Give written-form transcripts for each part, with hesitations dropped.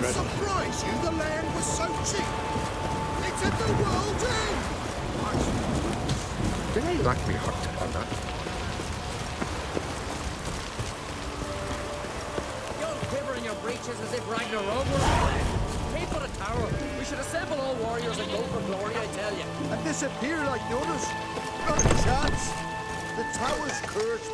Novigrad. Surprise you, the land was so cheap. It's at the world's end. Did I like me hooked on that? You're quivering your breeches as if Ragnarok were on. Pay for the tower. We should assemble all warriors and go for glory, I tell you. And disappear like the others. Not a chance. The tower's cursed.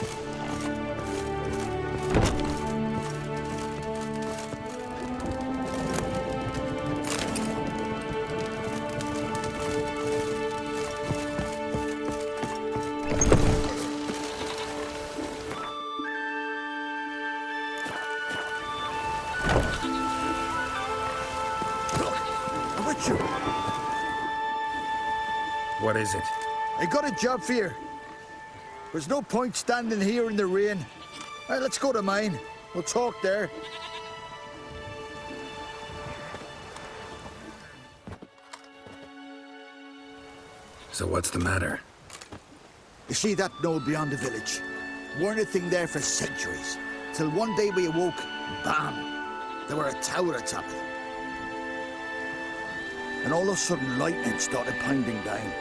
What is it? I got a job for you. There's no point standing here in the rain. All right, let's go to mine. We'll talk there. So what's the matter? You see that knoll beyond the village? Weren't a thing there for centuries. Till one day we awoke, and bam! There were a tower atop it. And all of a sudden lightning started pounding down.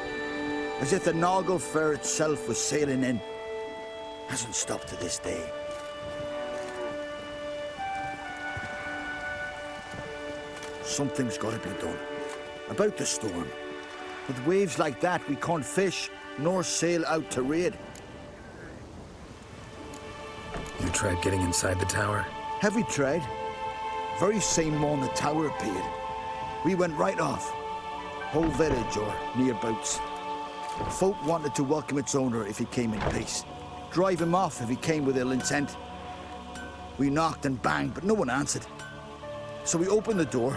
As if the Noggle Fair itself was sailing in. Hasn't stopped to this day. Something's got to be done. About the storm. With waves like that, we can't fish, nor sail out to raid. You tried getting inside the tower? Have we tried? Very same morning the tower appeared. We went right off. Whole village or nearabouts. Folk wanted to welcome its owner if he came in peace. Drive him off if he came with ill intent. We knocked and banged, but no one answered. So we opened the door,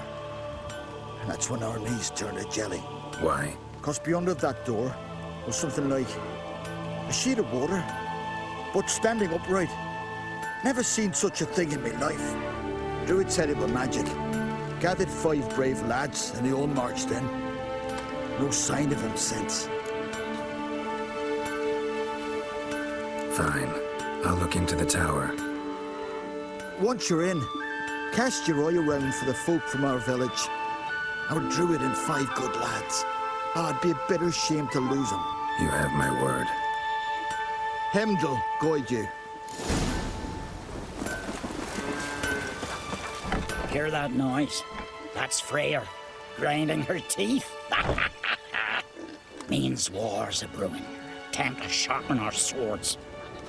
and that's when our knees turned to jelly. Why? Because beyond of that door was something like a sheet of water, but standing upright. Never seen such a thing in my life. Druid said it was magic. Gathered 5 brave lads, and they all marched in. No sign of him since. Fine. I'll look into the tower. Once you're in, cast your eye around for the folk from our village. Our druid and 5 good lads. It'd be a bitter shame to lose them. You have my word. Hemdall guide you. Hear that noise? That's Freyr, grinding her teeth. Means war's a brewing. Time to sharpen our swords.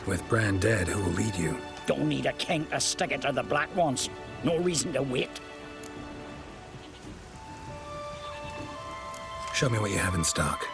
With Bran dead, who will lead you? Don't need a king to stick it to the Black Ones. No reason to wait. Show me what you have in stock.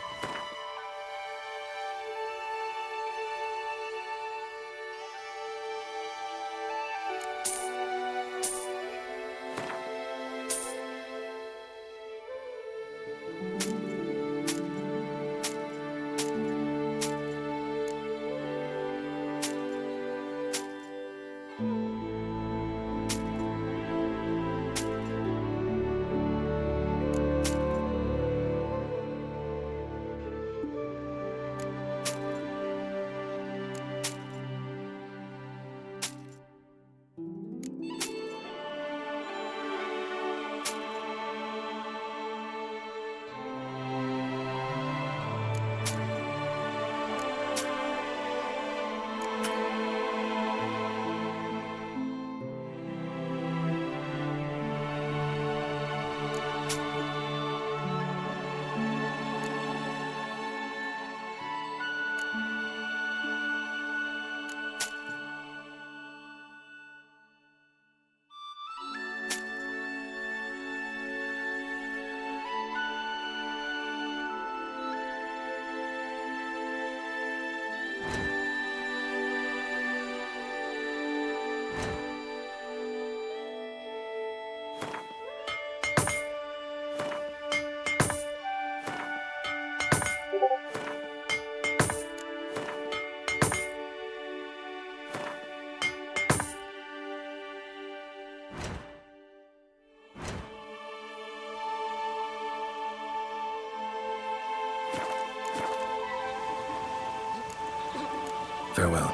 Farewell.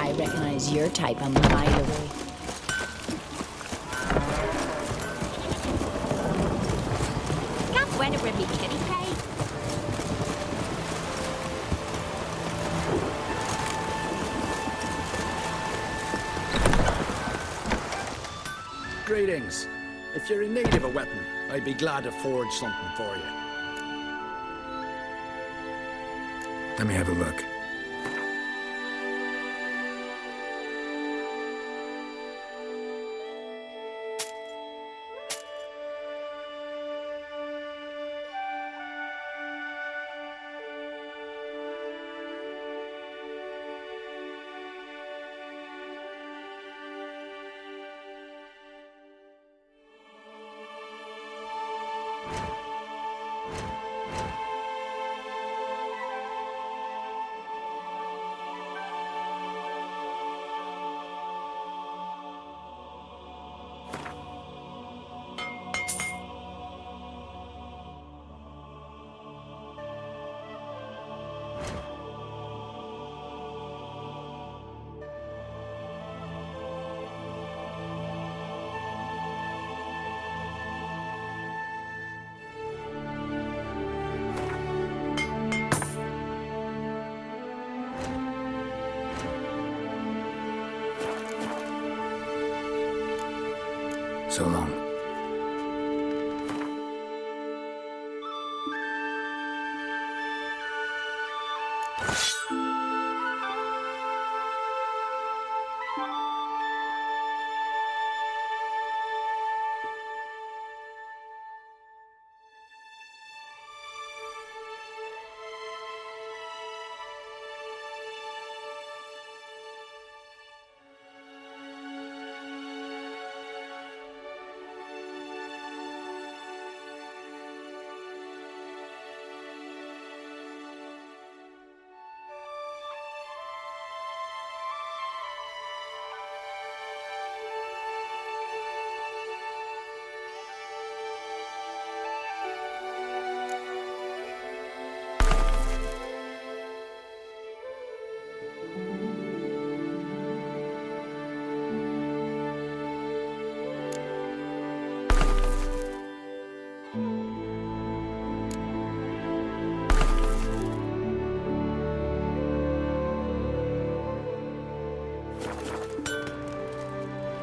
I recognize your type a mile away. Can't weather with me kitty pay. Greetings. If you're in need of a weapon, I'd be glad to forge something for you. Let me have a look. So long.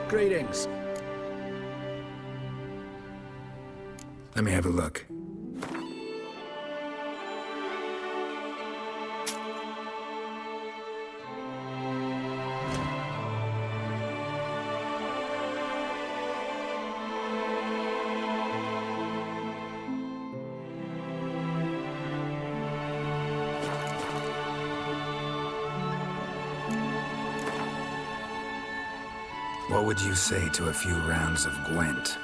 Greetings. Let me have a look. What would you say to a few rounds of Gwent?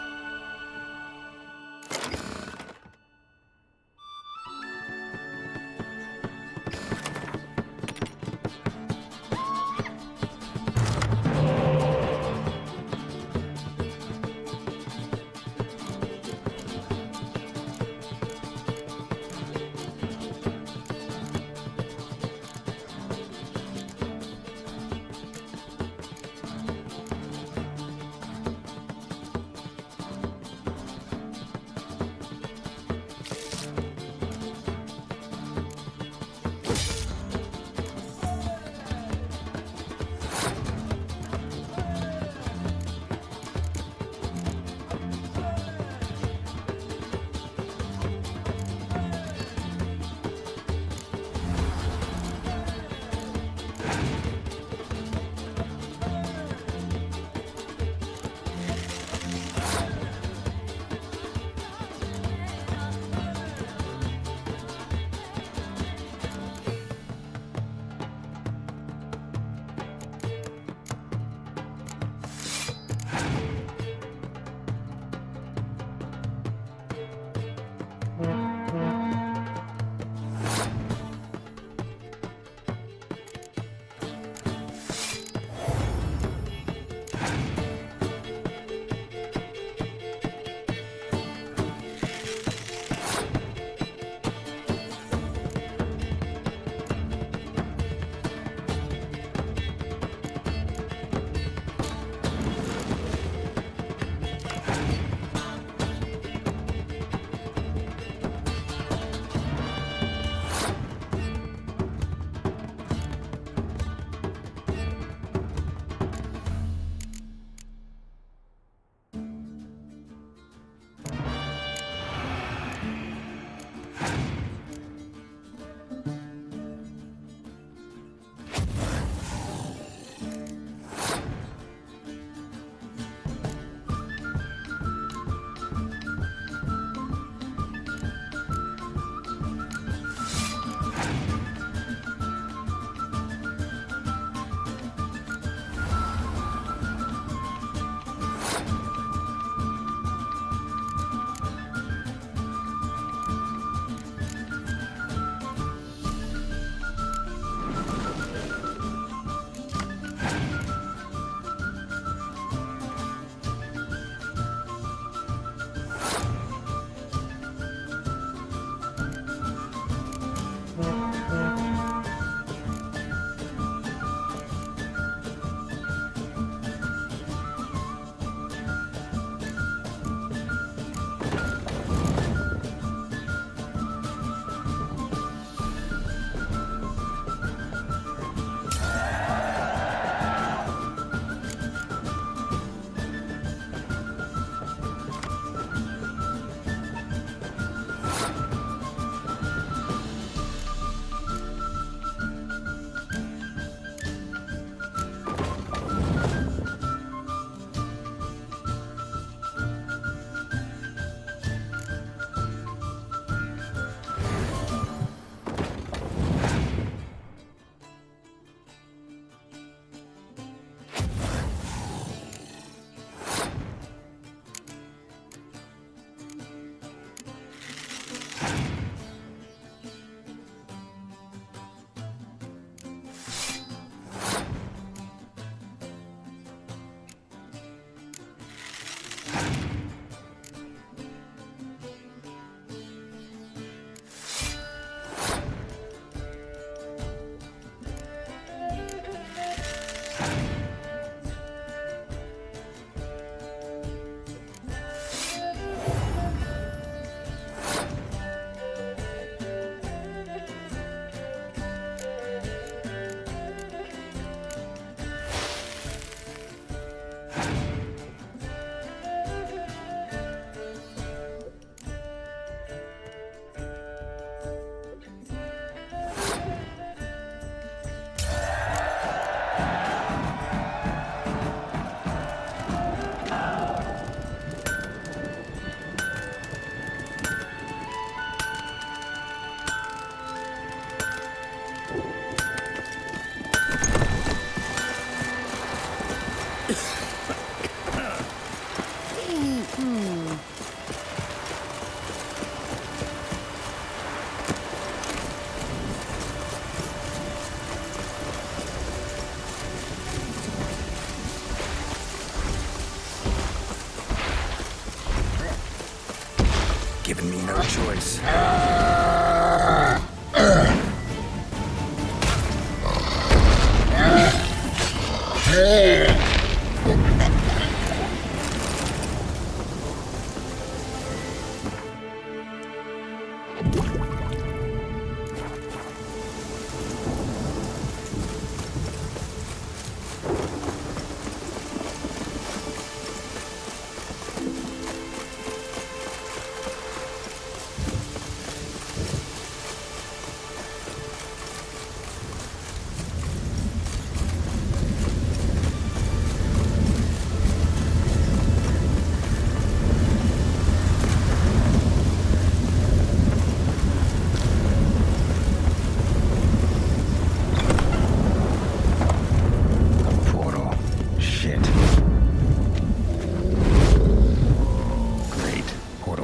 Giving me no choice.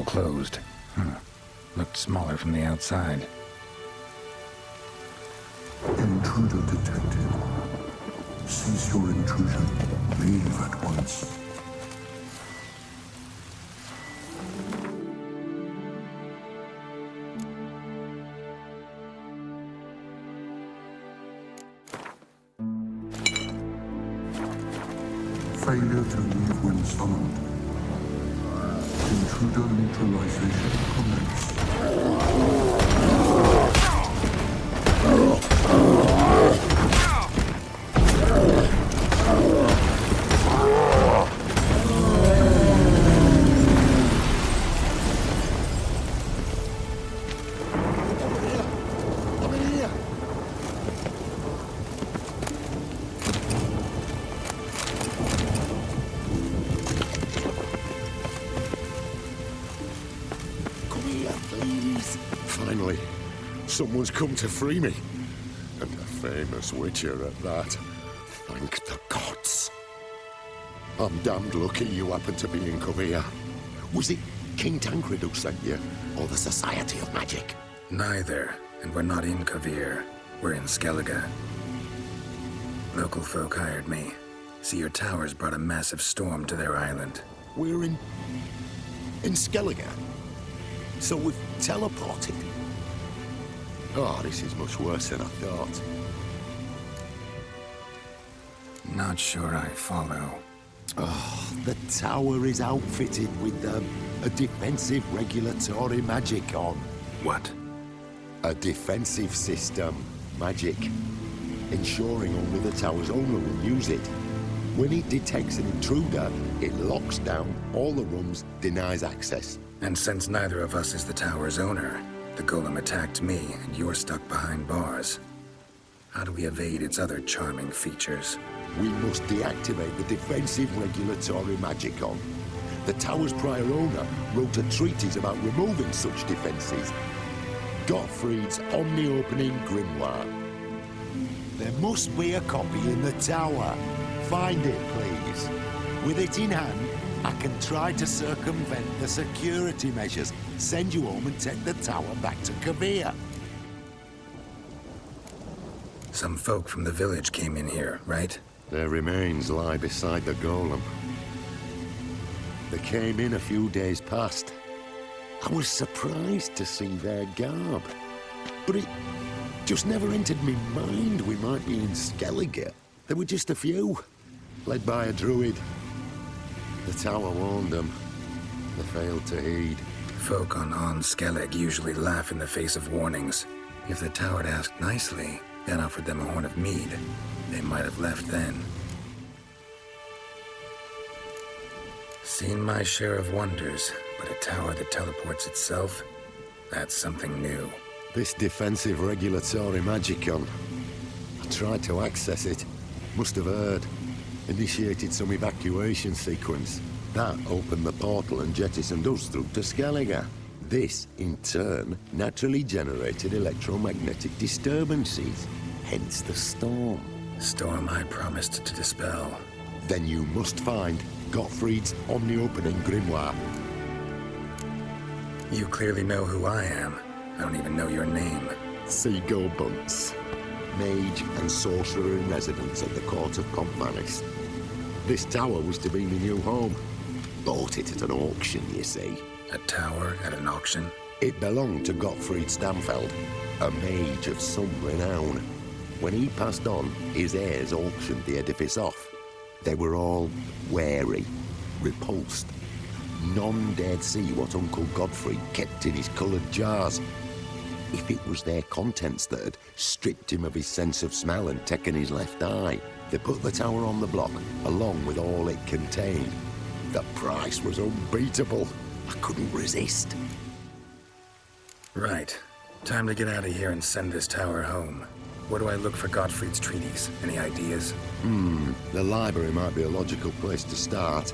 Closed. Looked smaller from the outside. Intruder detected. Cease your intrusion. Leave at once. Failure to leave when summoned. Intruder neutralization commence. Finally, someone's come to free me. And a famous witcher at that. Thank the gods. I'm damned lucky you happened to be in Kovir. Was it King Tancred who sent you, or the Society of Magic? Neither, and we're not in Kovir. We're in Skellige. Local folk hired me. See, your towers brought a massive storm to their island. We're in Skellige? So we've teleported? Oh, this is much worse than I thought. Not sure I follow. Oh, the tower is outfitted with a defensive regulatory magic on. What? A defensive system. Magic. Ensuring only the tower's owner will use it. When it detects an intruder, it locks down all the rooms, denies access. And since neither of us is the tower's owner, the golem attacked me and you're stuck behind bars. How do we evade its other charming features? We must deactivate the defensive regulatory magicon. The tower's prior owner wrote a treatise about removing such defenses. Gottfried's omni-opening grimoire. There must be a copy in the tower. Find it, please. With it in hand, I can try to circumvent the security measures, send you home and take the tower back to Kovir. Some folk from the village came in here, right? Their remains lie beside the golem. They came in a few days past. I was surprised to see their garb, but it just never entered my mind we might be in Skellige. There were just a few, led by a druid. The tower warned them. They failed to heed. Folk on Skellige usually laugh in the face of warnings. If the tower had asked nicely, then offered them a horn of mead, they might have left then. Seen my share of wonders, but a tower that teleports itself? That's something new. This defensive regulatory magicon. I tried to access it. Must have heard. Initiated some evacuation sequence. That opened the portal and jettisoned us through to Skellige. This, in turn, naturally generated electromagnetic disturbances. Hence the storm. Storm I promised to dispel. Then you must find Gottfried's omni-opening grimoire. You clearly know who I am. I don't even know your name. Seagull Bunce, mage and sorcerer in residence at the court of Pompmanis. This tower was to be my new home. Bought it at an auction, you see. A tower at an auction? It belonged to Gottfried Stamfeld, a mage of some renown. When he passed on, his heirs auctioned the edifice off. They were all wary, repulsed. None dared see what Uncle Godfrey kept in his coloured jars. If it was their contents that had stripped him of his sense of smell and taken his left eye, they put the tower on the block, along with all it contained. The price was unbeatable. I couldn't resist. Right. Time to get out of here and send this tower home. Where do I look for Gottfried's treaties? Any ideas? The library might be a logical place to start.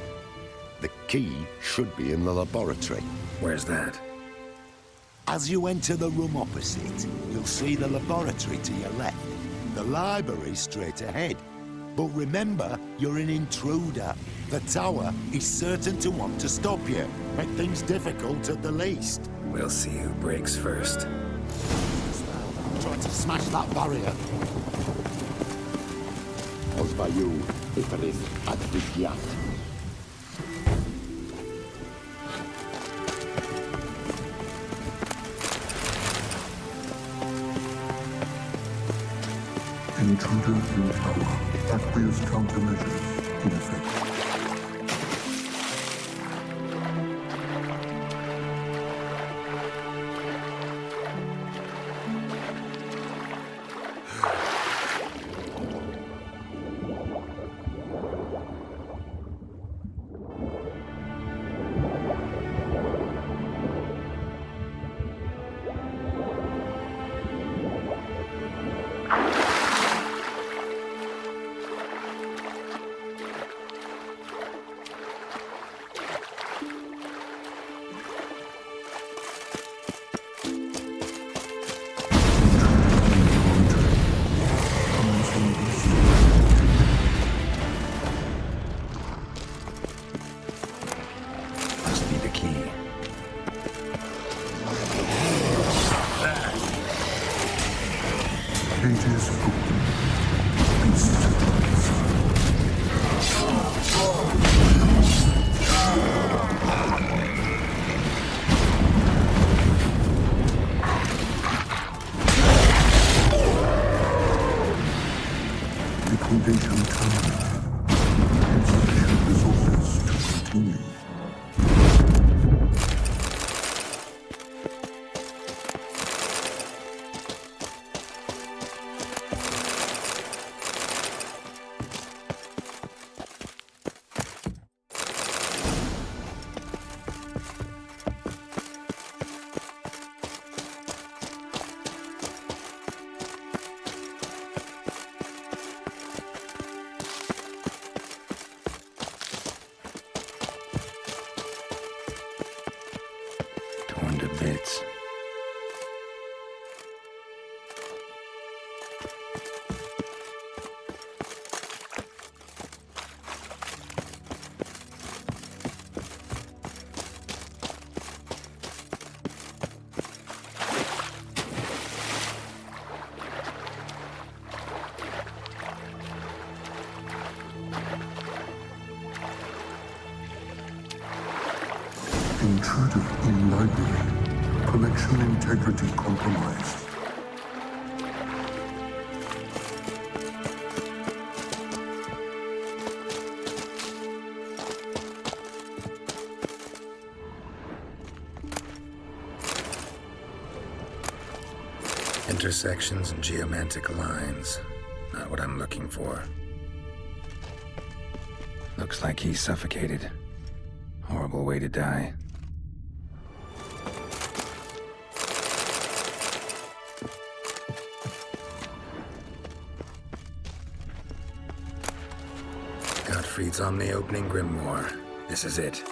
The key should be in the laboratory. Where's that? As you enter the room opposite, you'll see the laboratory to your left. The library's straight ahead. But remember, you're an intruder. The tower is certain to want to stop you. Make things difficult at the least. We'll see who breaks first. Trying to smash that barrier. Osvayu, Iferis, Advigiat. Intruder in tower. Aqueous countermeasures in effect. Cages open. Beast rise. Liquidation terminated. Insufficient resources to continue. Torn to bits. Intruder in library. Collection integrity compromised. Intersections and geomantic lines. Not what I'm looking for. Looks like he's suffocated. Horrible way to die. Gottfried's omni-opening grimoire. This is it.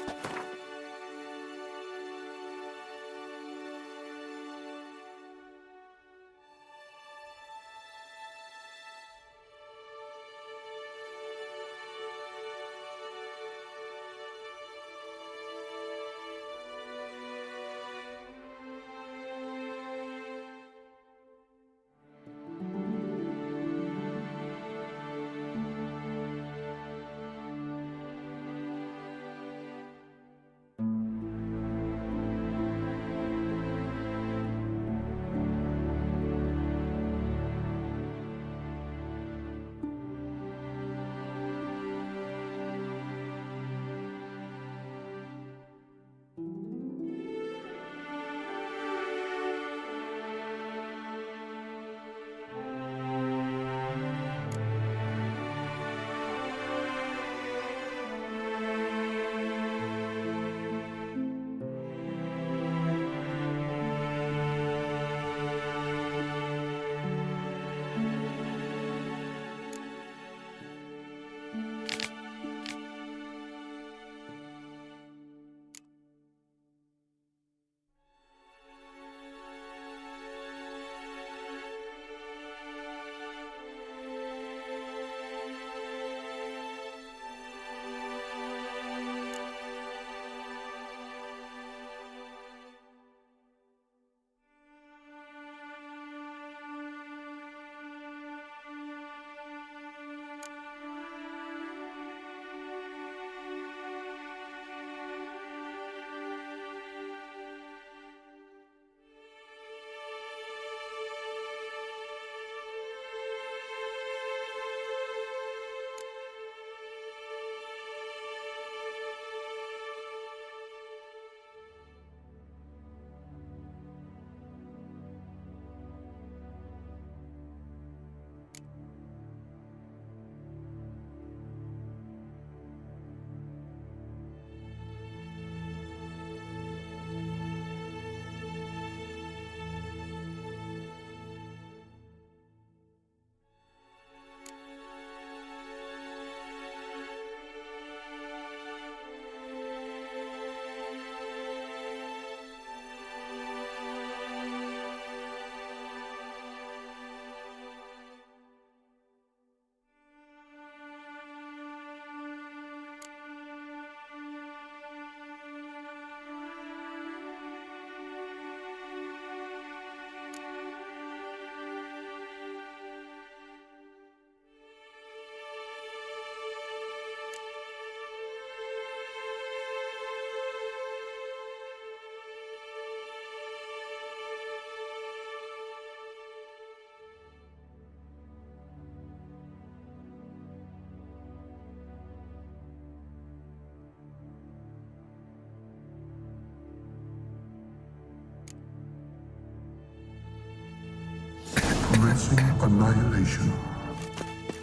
Forcing annihilation.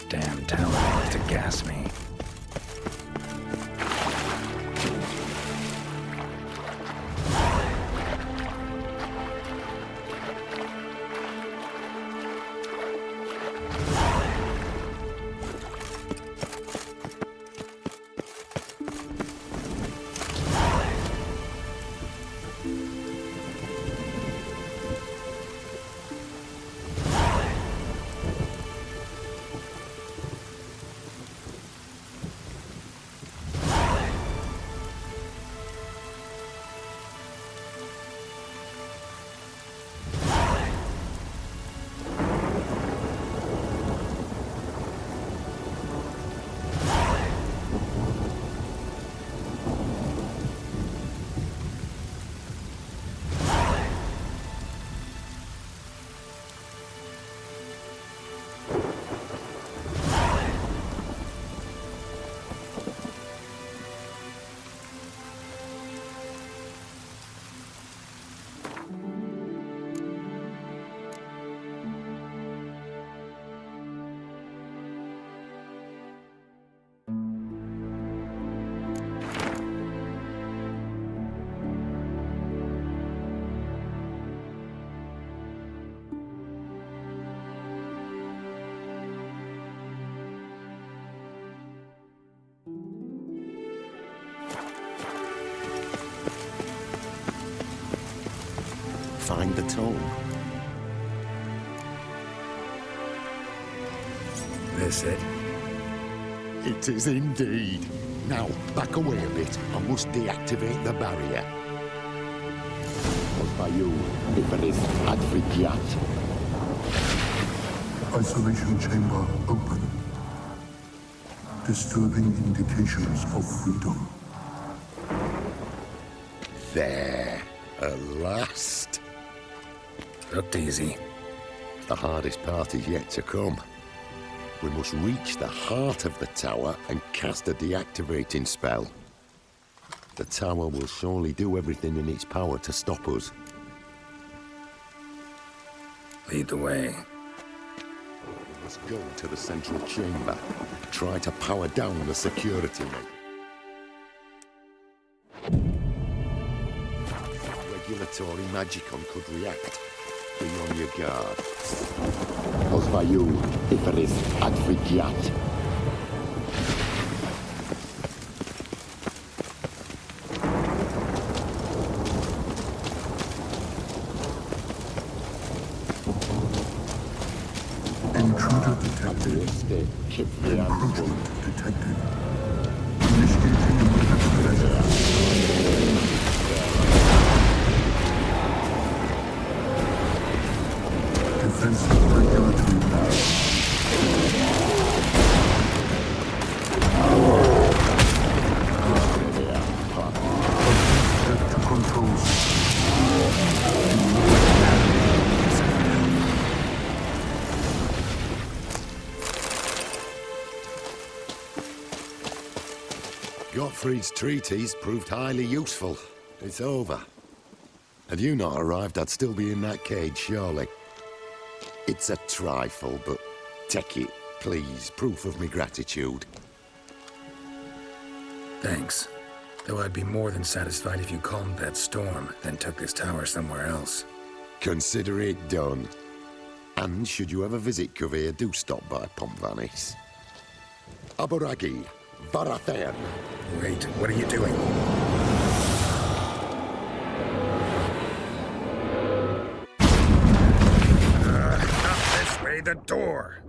Damn tower wants to gas me. Find the tome. This it? It is indeed. Now, back away a bit. I must deactivate the barrier. What by you, Iferis Advigiat? Isolation chamber open. Disturbing indications of freedom. There. At last. Looked easy. The hardest part is yet to come. We must reach the heart of the tower and cast a deactivating spell. The tower will surely do everything in its power to stop us. Lead the way. We must go to the central chamber. Try to power down the security link. Regulatory magicon could react. Be on your guard. Osvayu, Iferis Advigiat. Intruder detected. Encroachment detected. Initiating emergency measures. Defensive regulatory power. Set to controls. Gottfried's treatise proved highly useful. It's over. Had you not arrived, I'd still be in that cage, surely. It's a trifle, but take it, please. Proof of me gratitude. Thanks. Though I'd be more than satisfied if you calmed that storm, then took this tower somewhere else. Consider it done. And should you ever visit Kovir, do stop by Pompvanis. Aboragi, Varathan. Wait, what are you doing? Not this way, the door!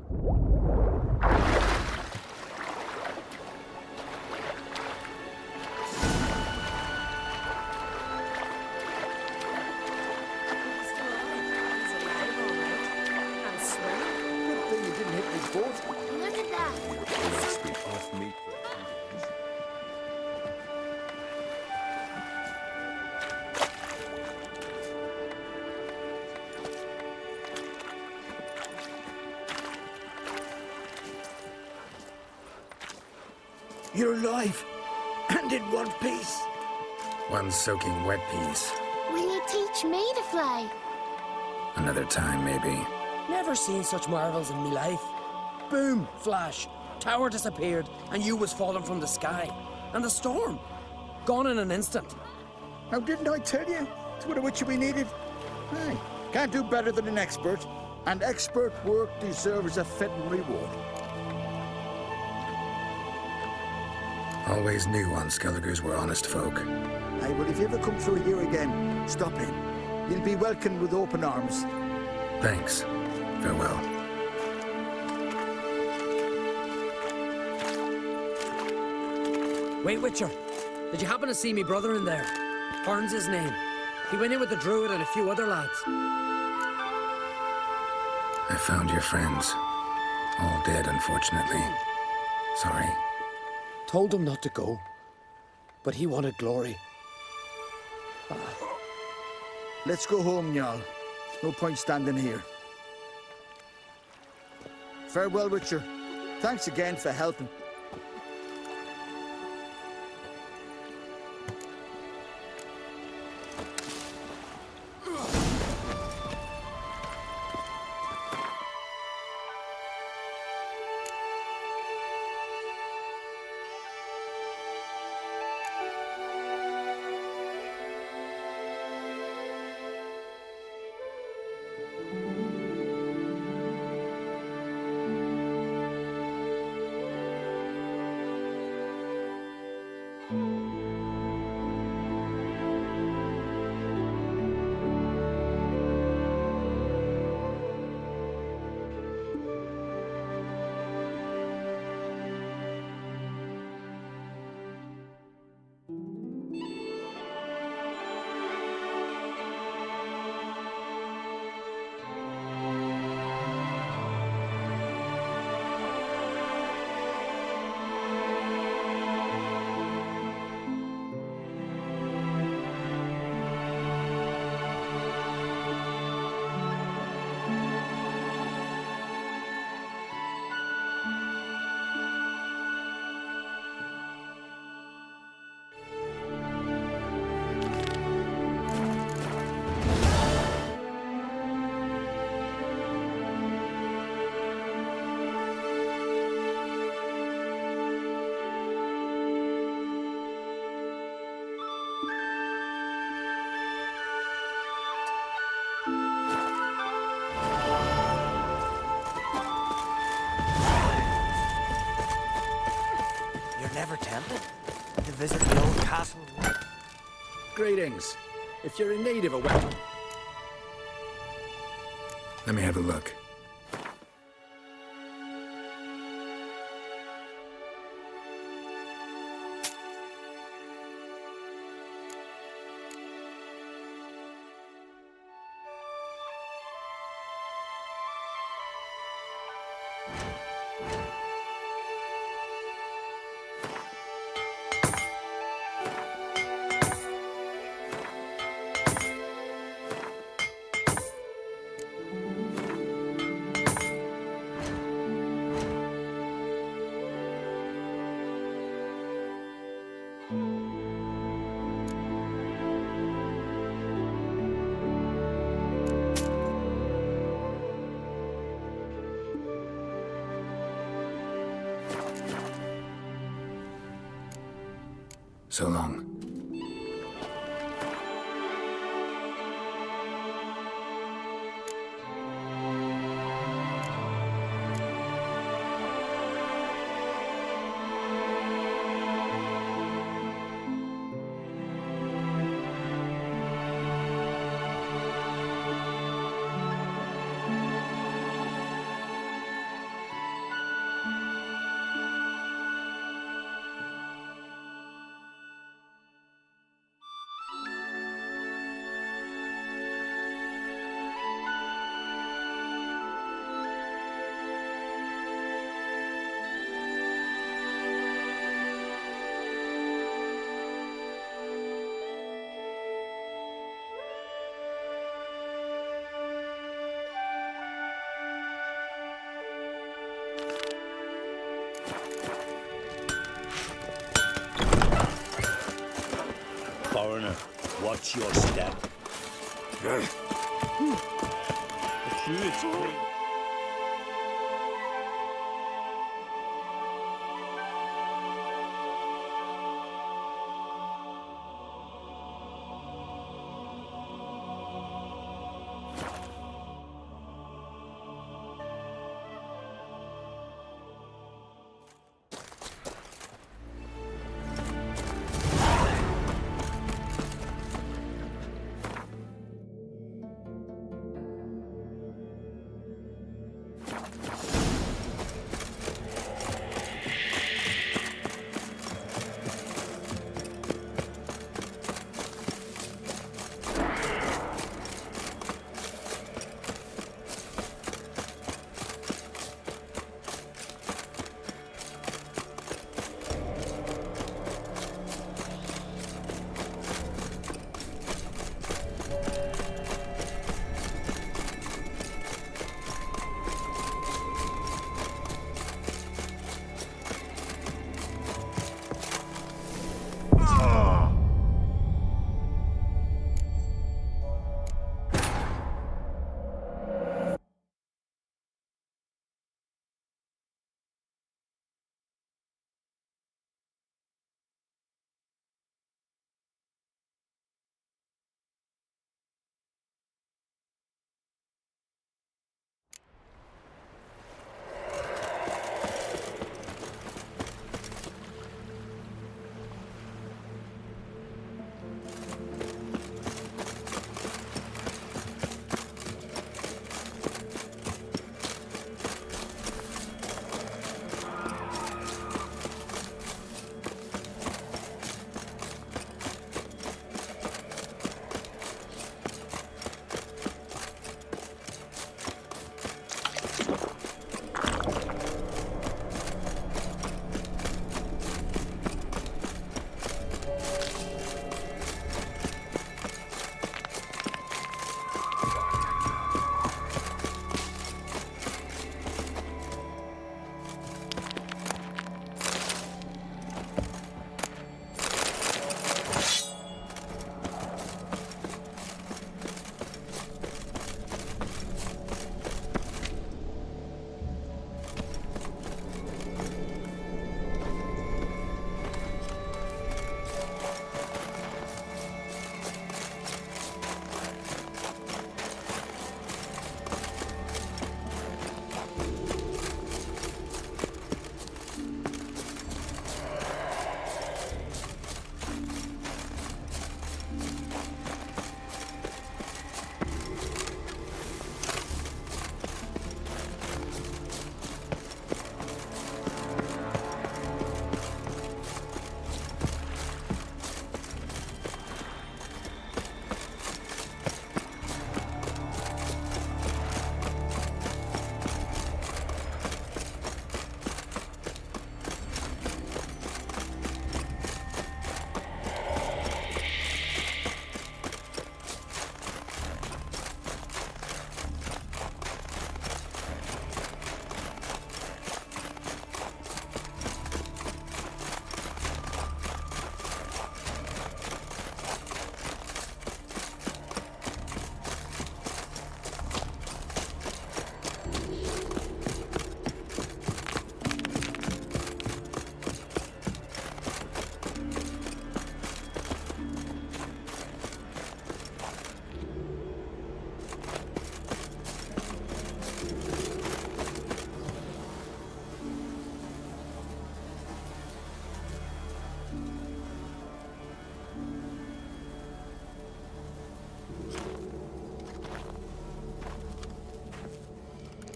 Look at that. You're alive, and in one piece. One soaking wet piece. Will you teach me to fly? Another time, maybe. Never seen such marvels in me life. Boom, flash, tower disappeared, and you was falling from the sky. And the storm, gone in an instant. Now, didn't I tell you? It's what a witcher we needed. Hey, can't do better than an expert. And expert work deserves a fitting reward. Always knew unskelligers were honest folk. Aye, well, if you ever come through here again, stop in. You'll be welcomed with open arms. Thanks. Farewell. Wait, Witcher. Did you happen to see me brother in there? Horn's his name. He went in with the druid and a few other lads. I found your friends. All dead, unfortunately. Sorry. Told him not to go, but he wanted glory. Let's go home, Jarl. No point standing here. Farewell, Witcher. Thanks again for helping. Never tempted to visit the old castle? Greetings. If you're in need of a weapon, Let me have a look. So long. Foreigner, watch your step. The druid's great.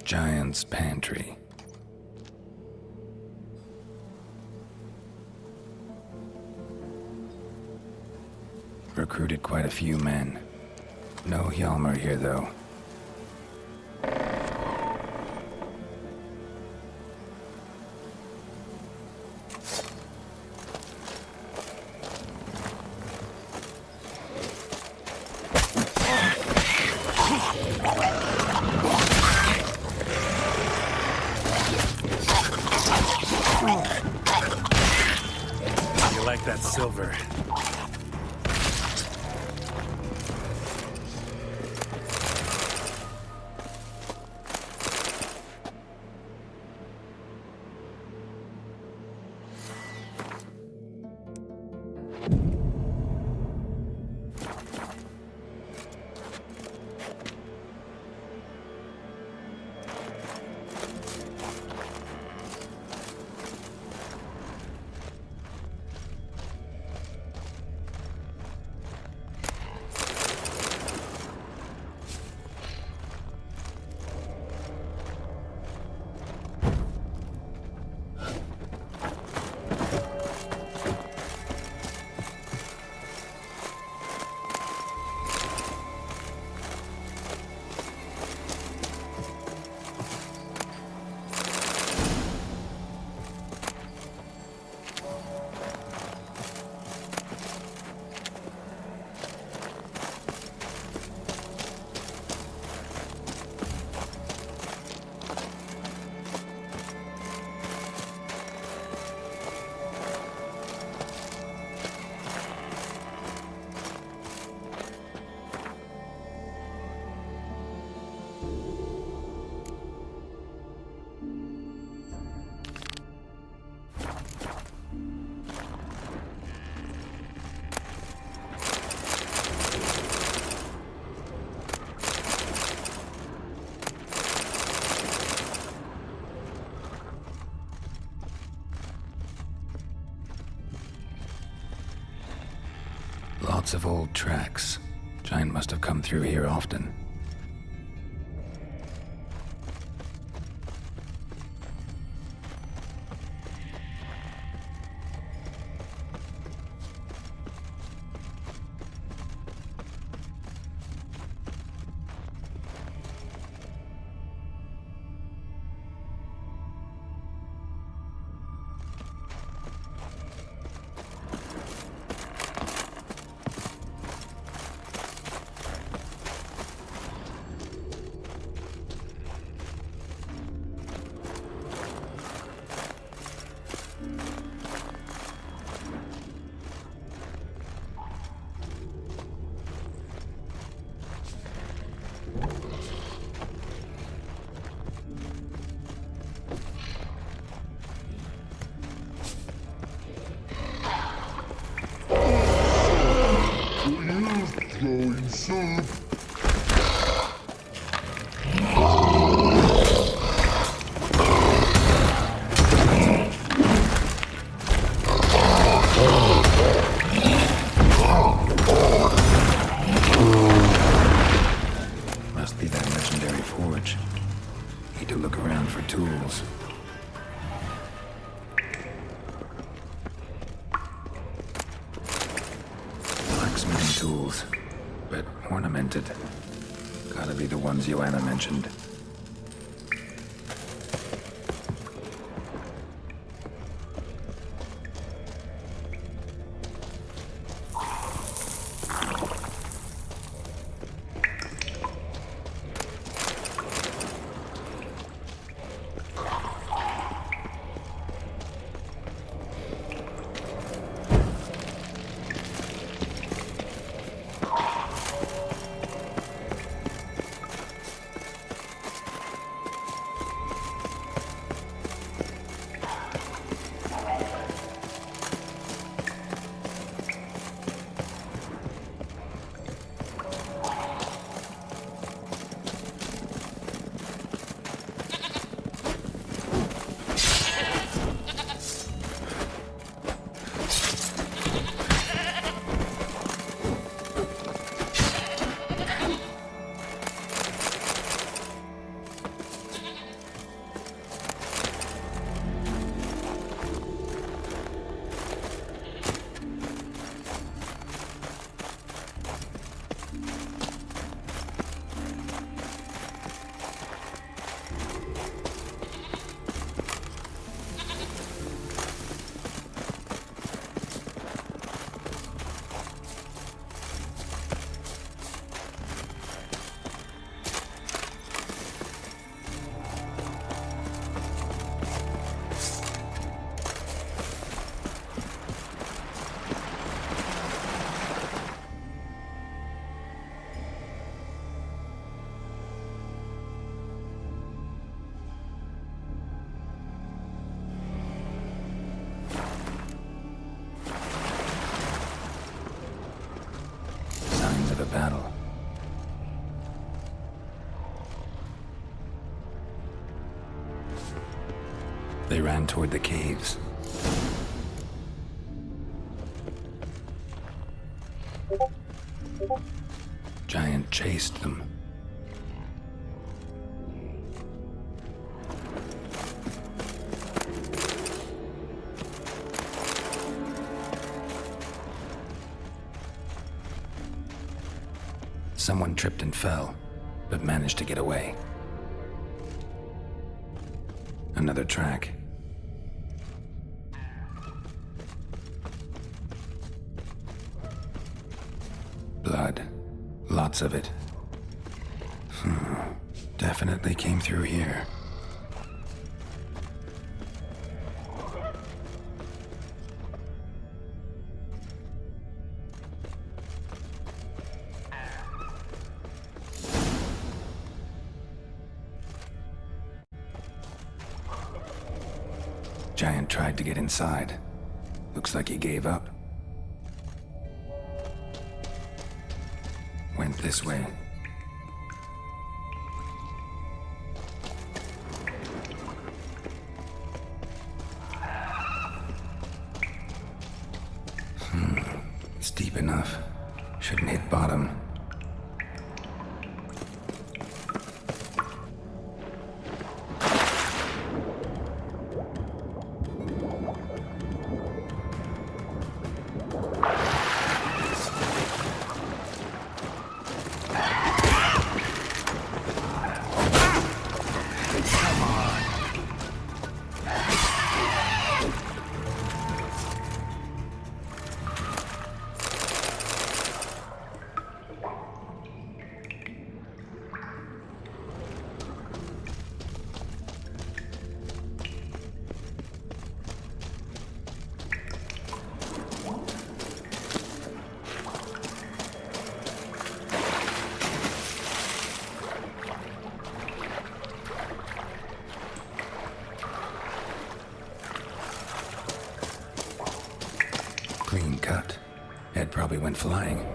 giant's pantry. Recruited quite a few men. No Hjalmar here, though. You like that silver? Lots of old tracks. Giant must have come through here often. Flowing soup. Must be that legendary forge. Need to look around for tools. Blacksmithing tools, but ornamented. Gotta be the ones Joanna mentioned. They ran toward the caves. Giant chased them. Someone tripped and fell, but managed to get away. Another track. Blood. Lots of it. Definitely came through here. Giant tried to get inside. Looks like he gave up. Went this way. It's deep enough. Shouldn't hit bottom. Clean cut. Head probably went flying.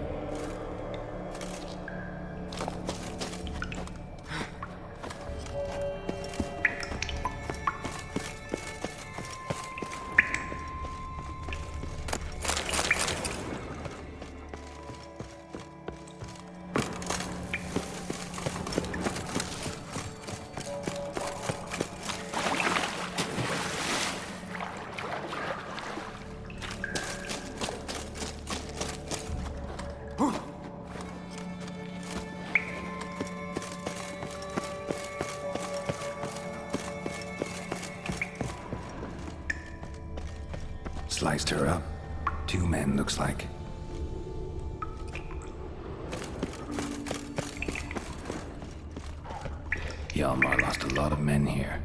Sliced her up. 2 men, looks like. Hjalmar lost a lot of men here.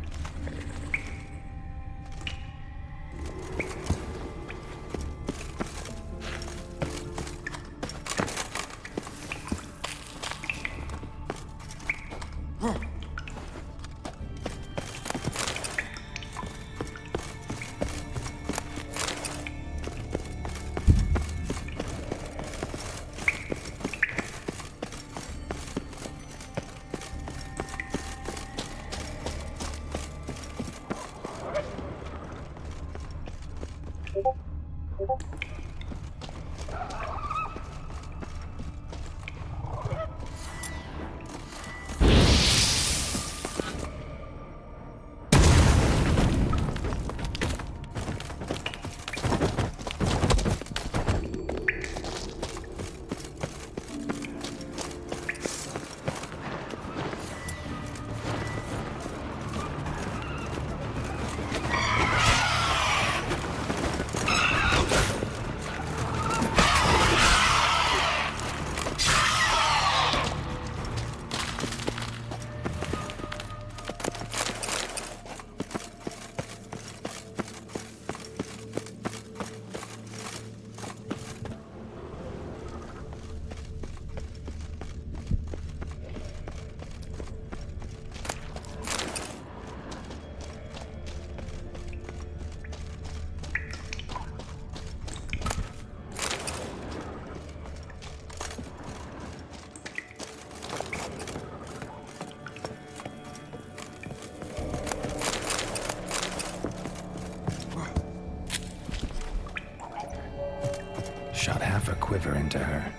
Shot half a quiver into her.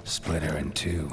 Split her in two.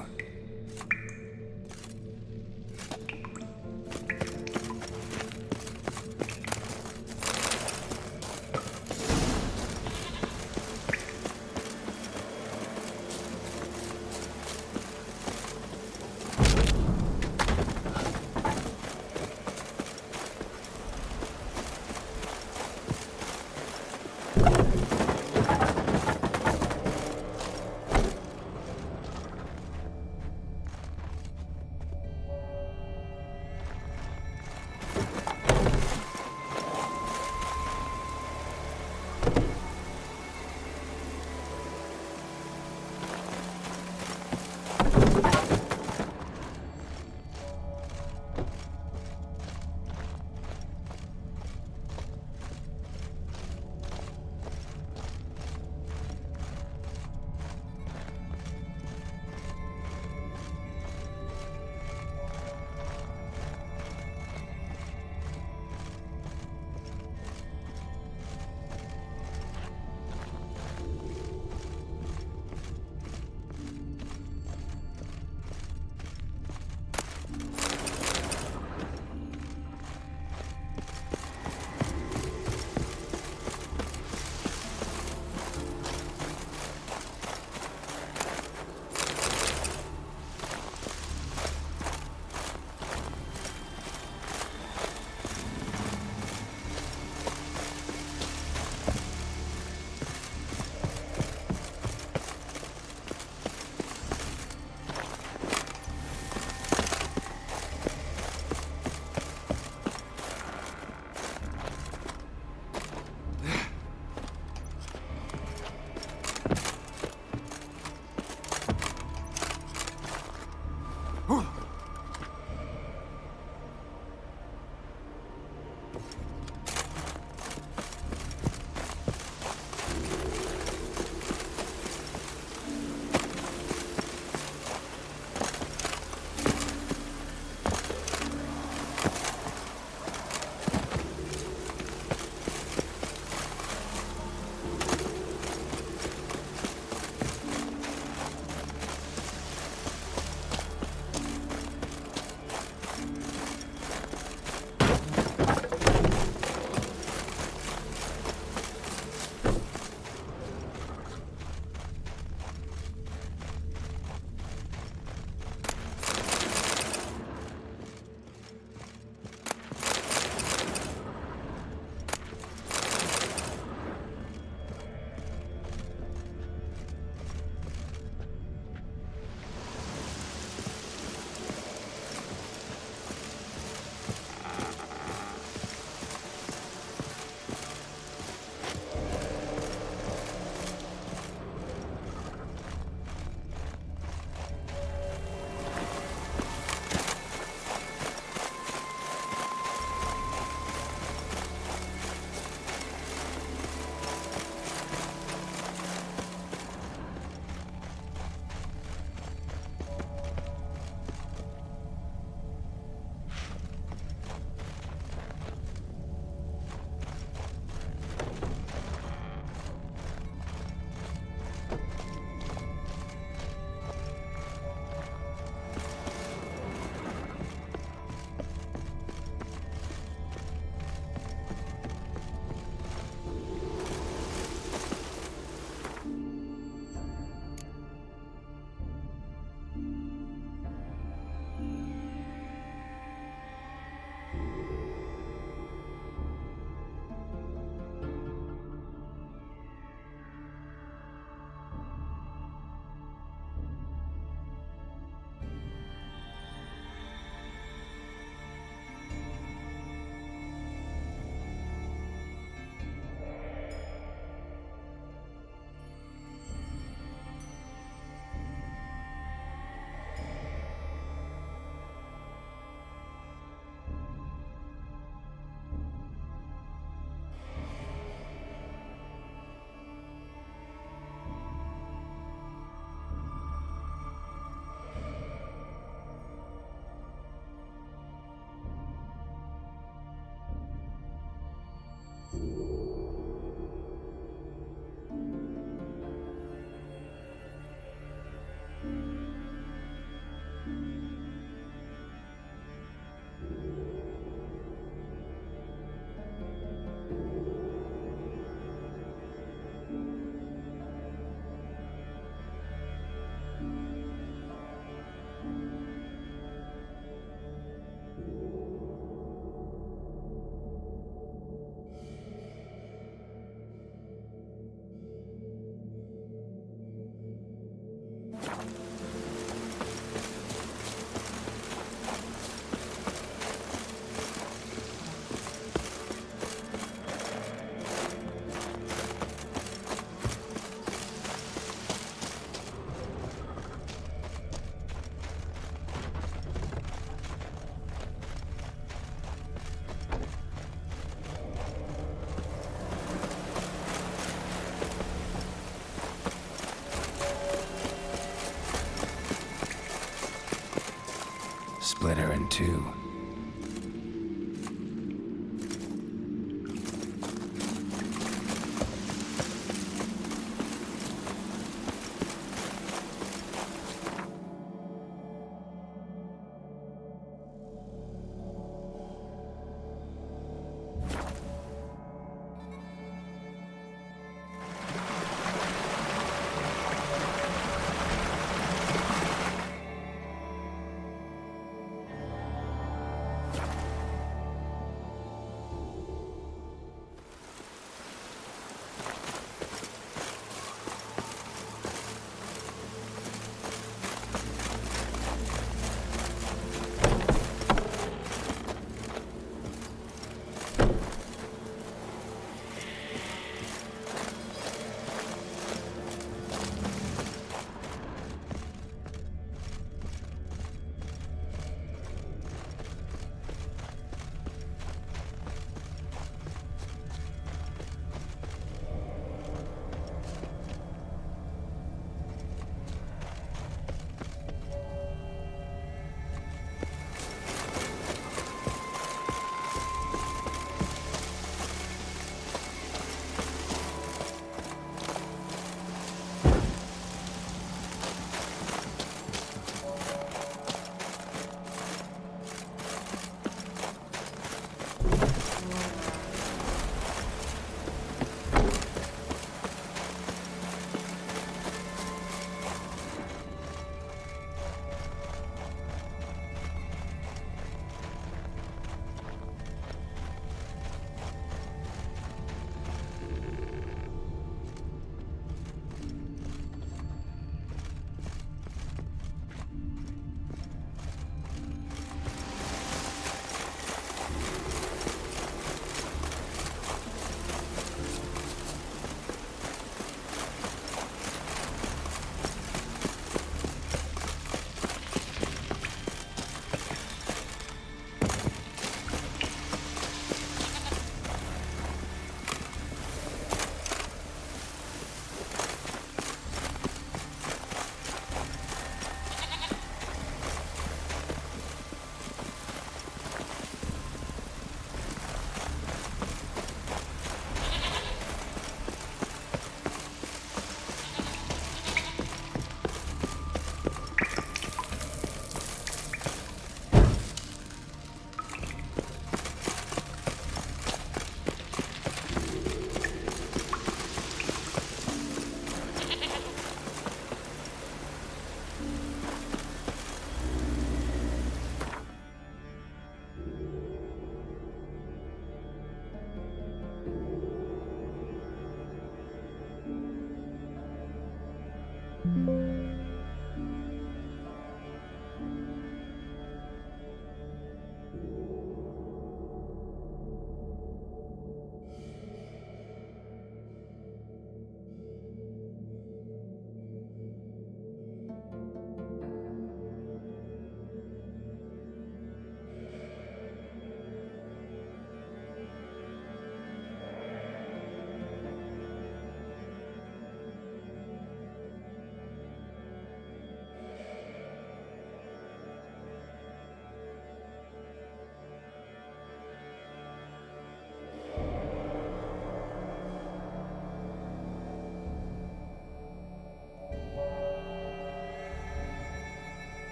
split her in two.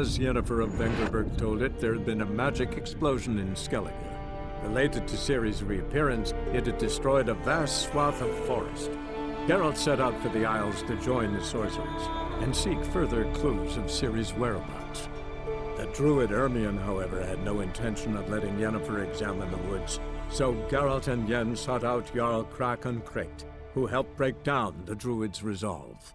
As Yennefer of Vengerberg told it, there had been a magic explosion in Skellige. Related to Ciri's reappearance, it had destroyed a vast swath of forest. Geralt set out for the Isles to join the sorcerers and seek further clues of Ciri's whereabouts. The druid Ermion, however, had no intention of letting Yennefer examine the woods, so Geralt and Yen sought out Jarl Kraken Kregt, who helped break down the druid's resolve.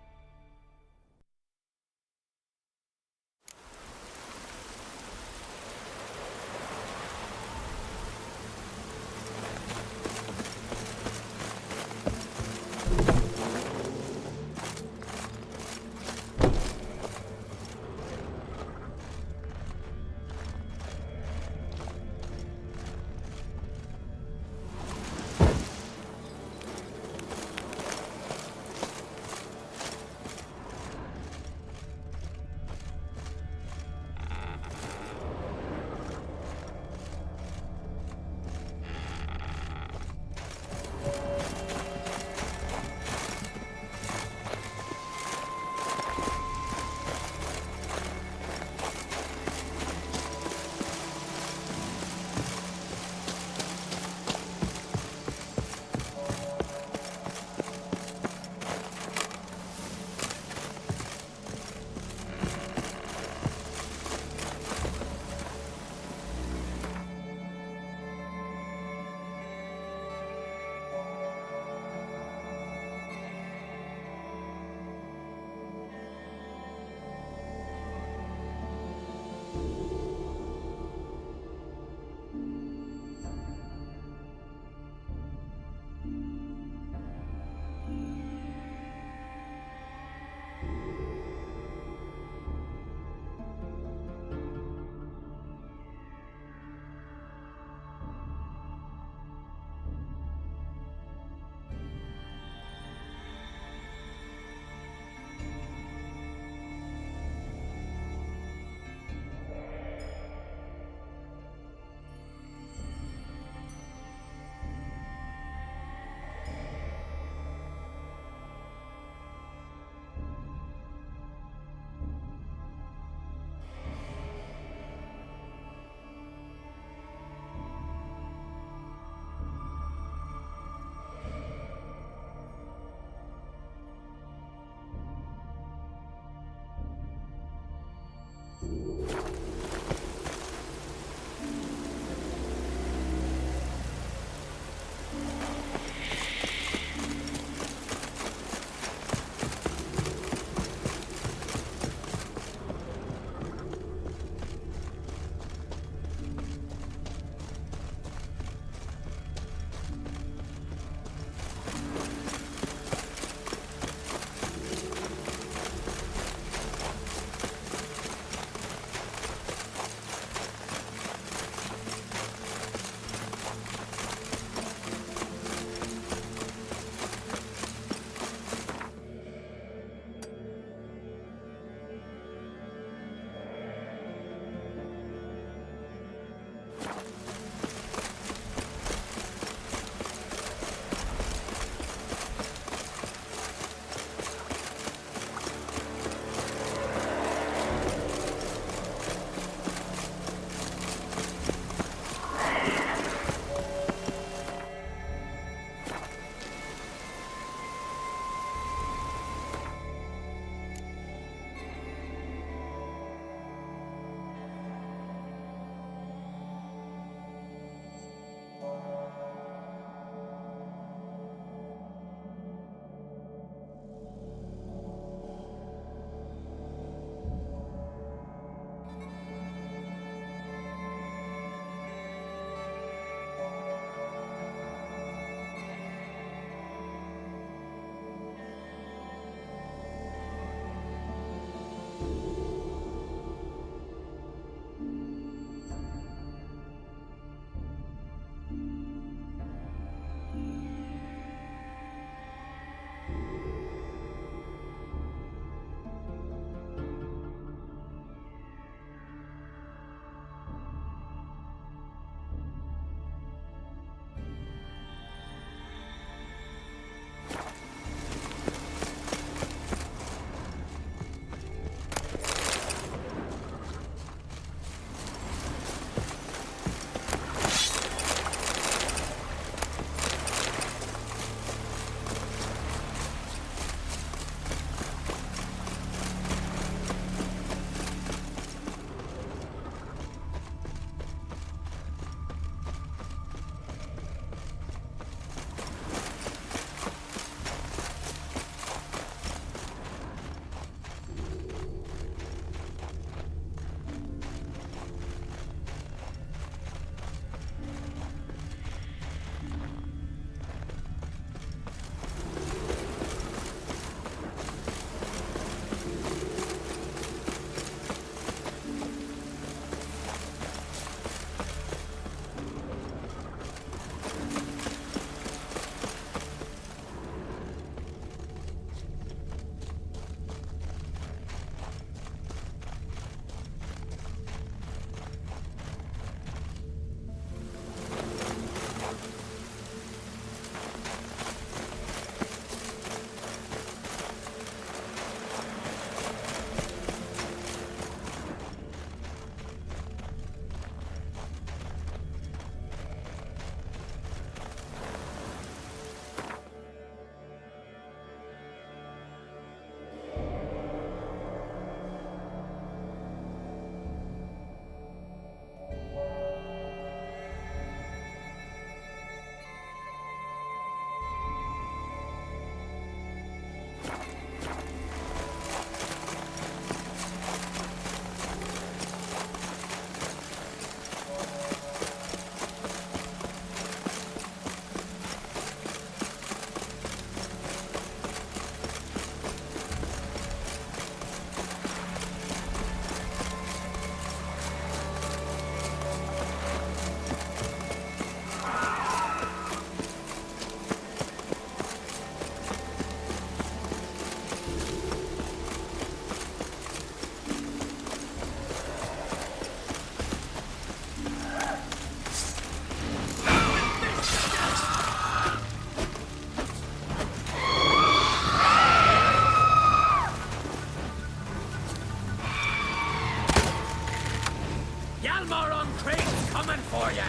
for ya!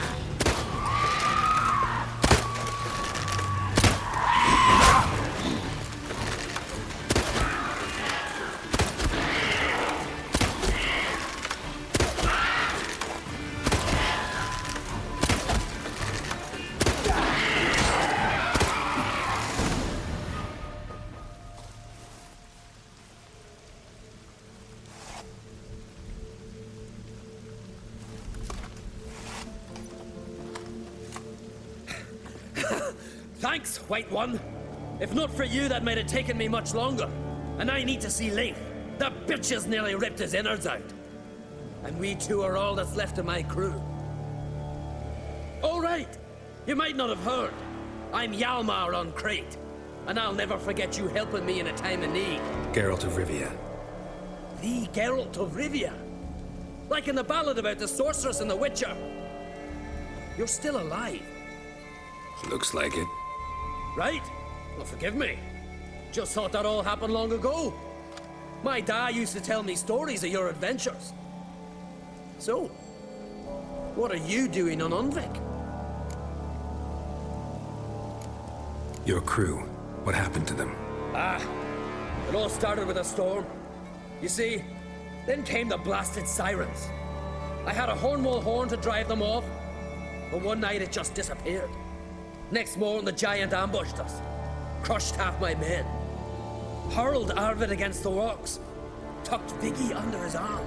Thanks, White One. If not for you, that might have taken me much longer. And I need to see Leif. The bitch has nearly ripped his innards out. And we two are all that's left of my crew. All right. You might not have heard. I'm Hjalmar on Crete. And I'll never forget you helping me in a time of need. Geralt of Rivia. The Geralt of Rivia. Like in the ballad about the sorceress and the witcher. You're still alive. Looks like it. Right? Well, forgive me. Just thought that all happened long ago. My dad used to tell me stories of your adventures. So, what are you doing on Unvik? Your crew. What happened to them? It all started with a storm. You see, then came the blasted sirens. I had a Hornwall horn to drive them off, but one night it just disappeared. Next morning, the giant ambushed us, crushed half my men, hurled Arvid against the rocks, tucked Viggy under his arm.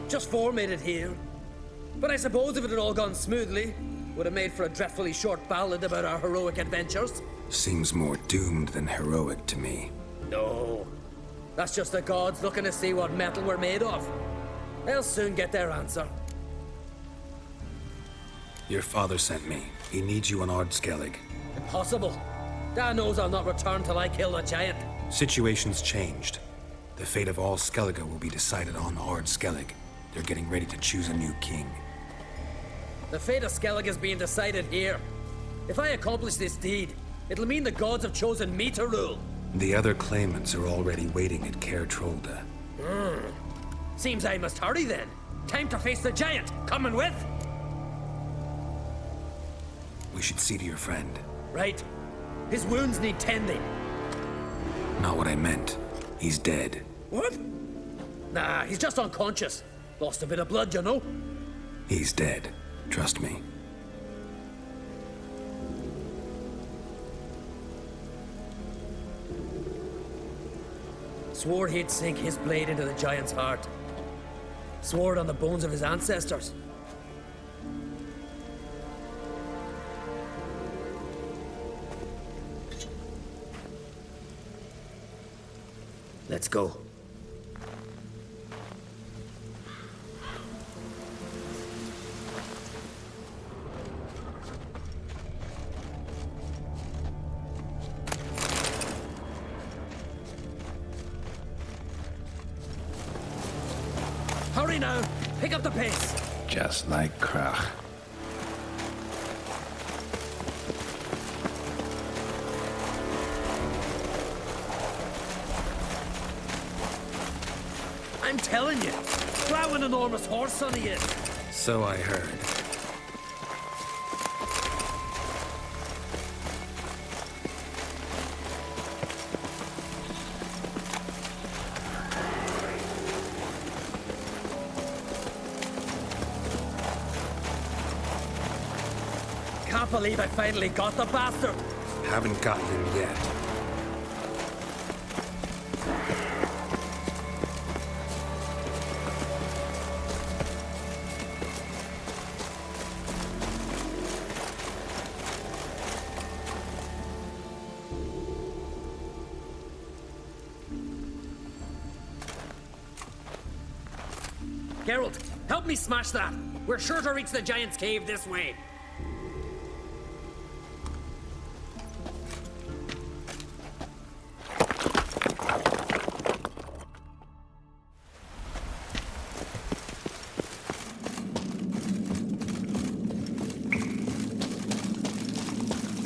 Just four made it here. But I suppose if it had all gone smoothly, would have made for a dreadfully short ballad about our heroic adventures. Seems more doomed than heroic to me. No, that's just the gods looking to see what metal we're made of. They'll soon get their answer. Your father sent me. He needs you on Skellige. Impossible. Dad knows I'll not return till I kill the giant. Situation's changed. The fate of all Skellige will be decided on Skellige. They're getting ready to choose a new king. The fate of Skellige is being decided here. If I accomplish this deed, it'll mean the gods have chosen me to rule. The other claimants are already waiting at Caer Trolda. Seems I must hurry then. Time to face the giant. Coming with? We should see to your friend. Right. His wounds need tending. Not what I meant. He's dead. What? Nah, he's just unconscious. Lost a bit of blood, you know. He's dead. Trust me. Swore he'd sink his blade into the giant's heart. Swore it on the bones of his ancestors. Let's go. Hurry now! Pick up the pace! Just like Krach. I'm telling you, plow an enormous horse on he is. So I heard. Can't believe I finally got the bastard. Haven't gotten him yet. Geralt, help me smash that. We're sure to reach the giant's cave this way.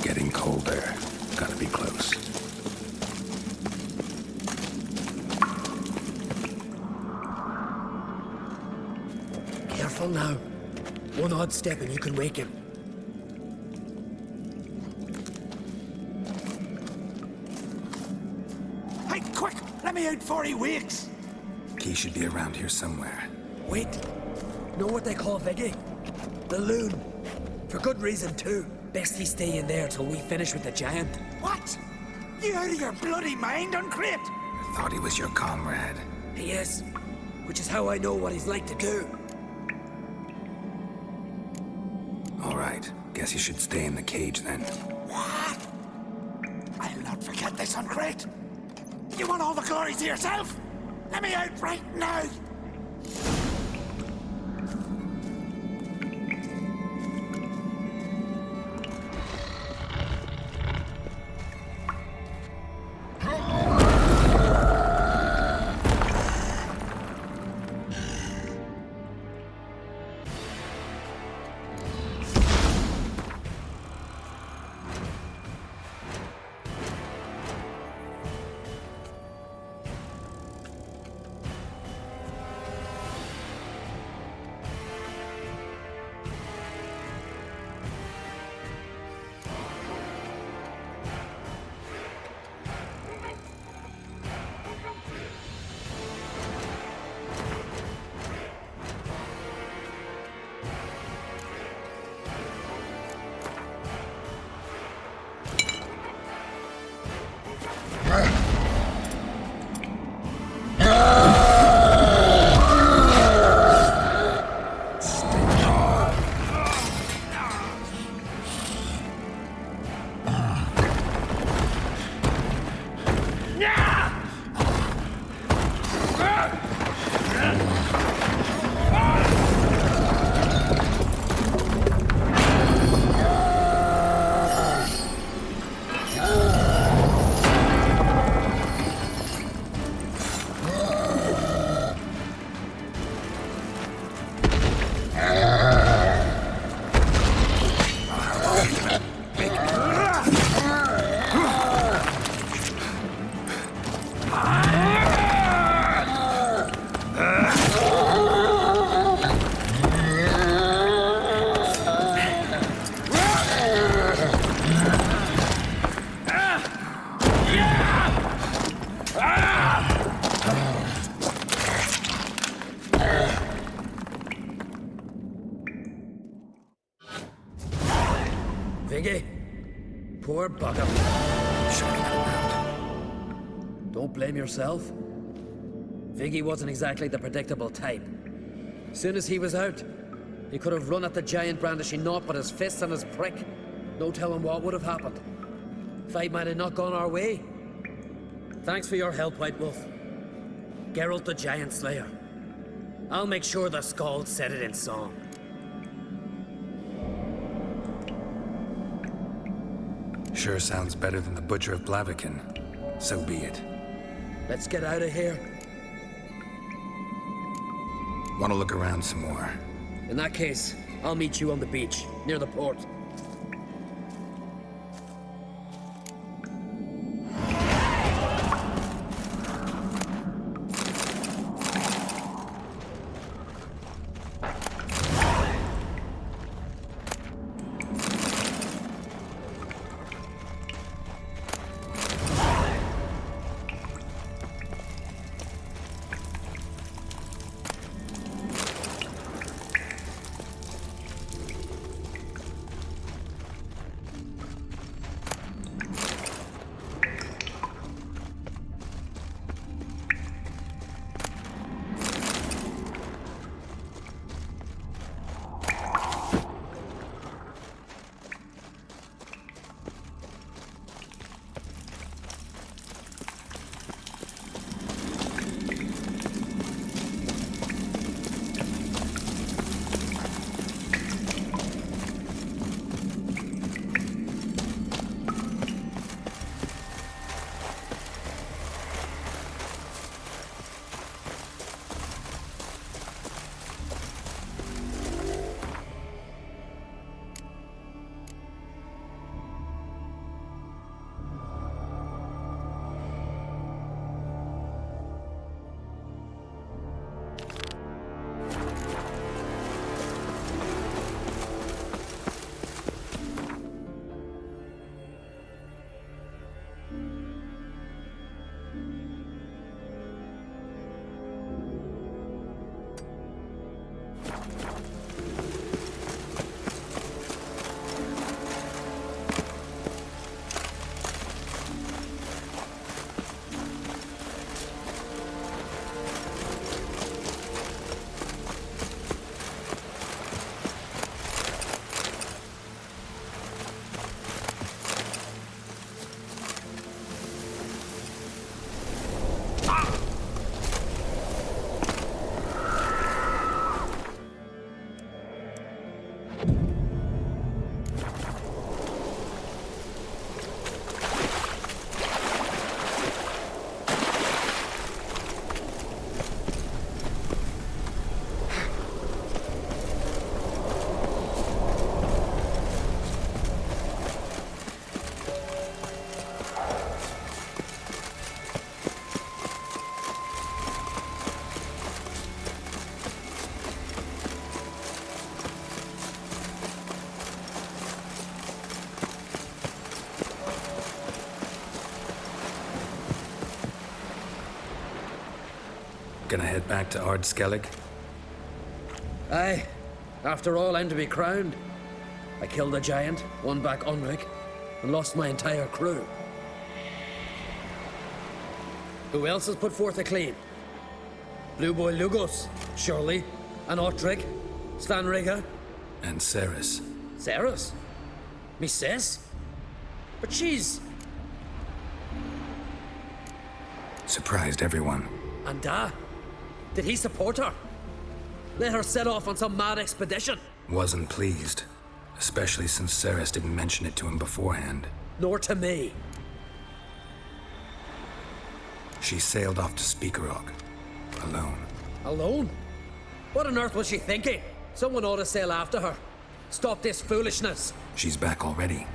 Getting colder. Gotta be close. Careful now. One odd step and you can wake him. Hey, quick! Let me out before he wakes! Key should be around here somewhere. Wait. Know what they call Viggy? The loon. For good reason, too. Best he stay in there till we finish with the giant. What? You out of your bloody mind, Uncrate? I thought he was your comrade. He is. Which is how I know what he's like to do. All right. Guess you should stay in the cage then. What? I'll not forget this, Uncrate. You want all the glory to yourself? Let me out right now! Viggy? Poor bugger. Don't blame yourself. Viggy wasn't exactly the predictable type. Soon as he was out, he could have run at the giant brandishing naught but his fists and his prick. No telling what would have happened. Fight might have not gone our way. Thanks for your help, White Wolf. Geralt the Giant Slayer. I'll make sure the Skald said it in song. Sure sounds better than the Butcher of Blaviken. So be it. Let's get out of here. Want to look around some more? In that case, I'll meet you on the beach, near the port. Gonna head back to Ard Skellige? Aye. After all, I'm to be crowned. I killed a giant, won back Unrik, and lost my entire crew. Who else has put forth a claim? Blue Boy Lugos, surely. And Ottrig, Svanrigga. And Ceres. Ceres? Me sis? But she's... Surprised everyone. And did he support her? Let her set off on some mad expedition? Wasn't pleased. Especially since Ceres didn't mention it to him beforehand. Nor to me. She sailed off to Speakerog. Alone. Alone? What on earth was she thinking? Someone ought to sail after her. Stop this foolishness. She's back already.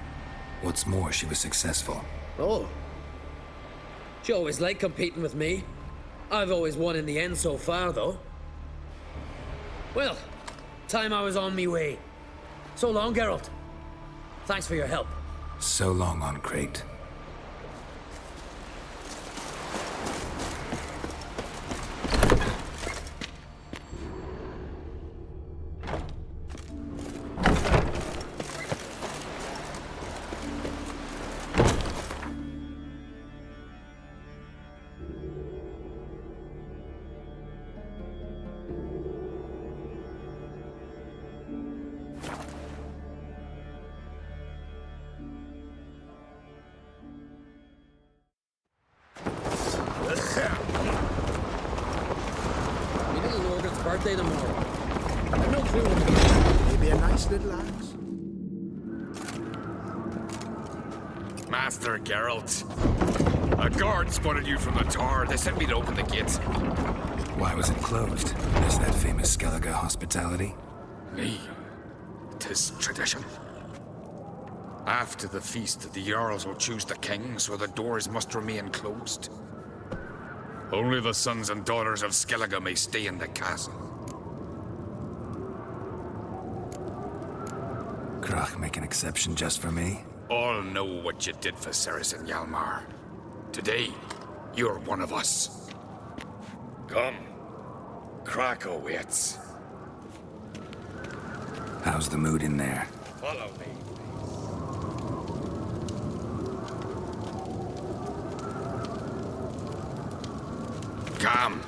What's more, she was successful. Oh. She always liked competing with me. I've always won in the end so far, though. Well, time I was on me way. So long, Geralt. Thanks for your help. So long on Crate. Birthday tomorrow. I've no clue what to do. Maybe a nice little axe. Master Geralt. A guard spotted you from the tower. They sent me to open the gate. Why was it closed? Is that famous Skellige hospitality? Me? 'Tis tradition. After the feast, the Jarls will choose the king, so the doors must remain closed. Only the sons and daughters of Skellige may stay in the castle. Krach make an exception just for me? All know what you did for Ceres and Hjalmar. Today, you're one of us. Come. Krach awaits. How's the mood in there? Follow me. Calm.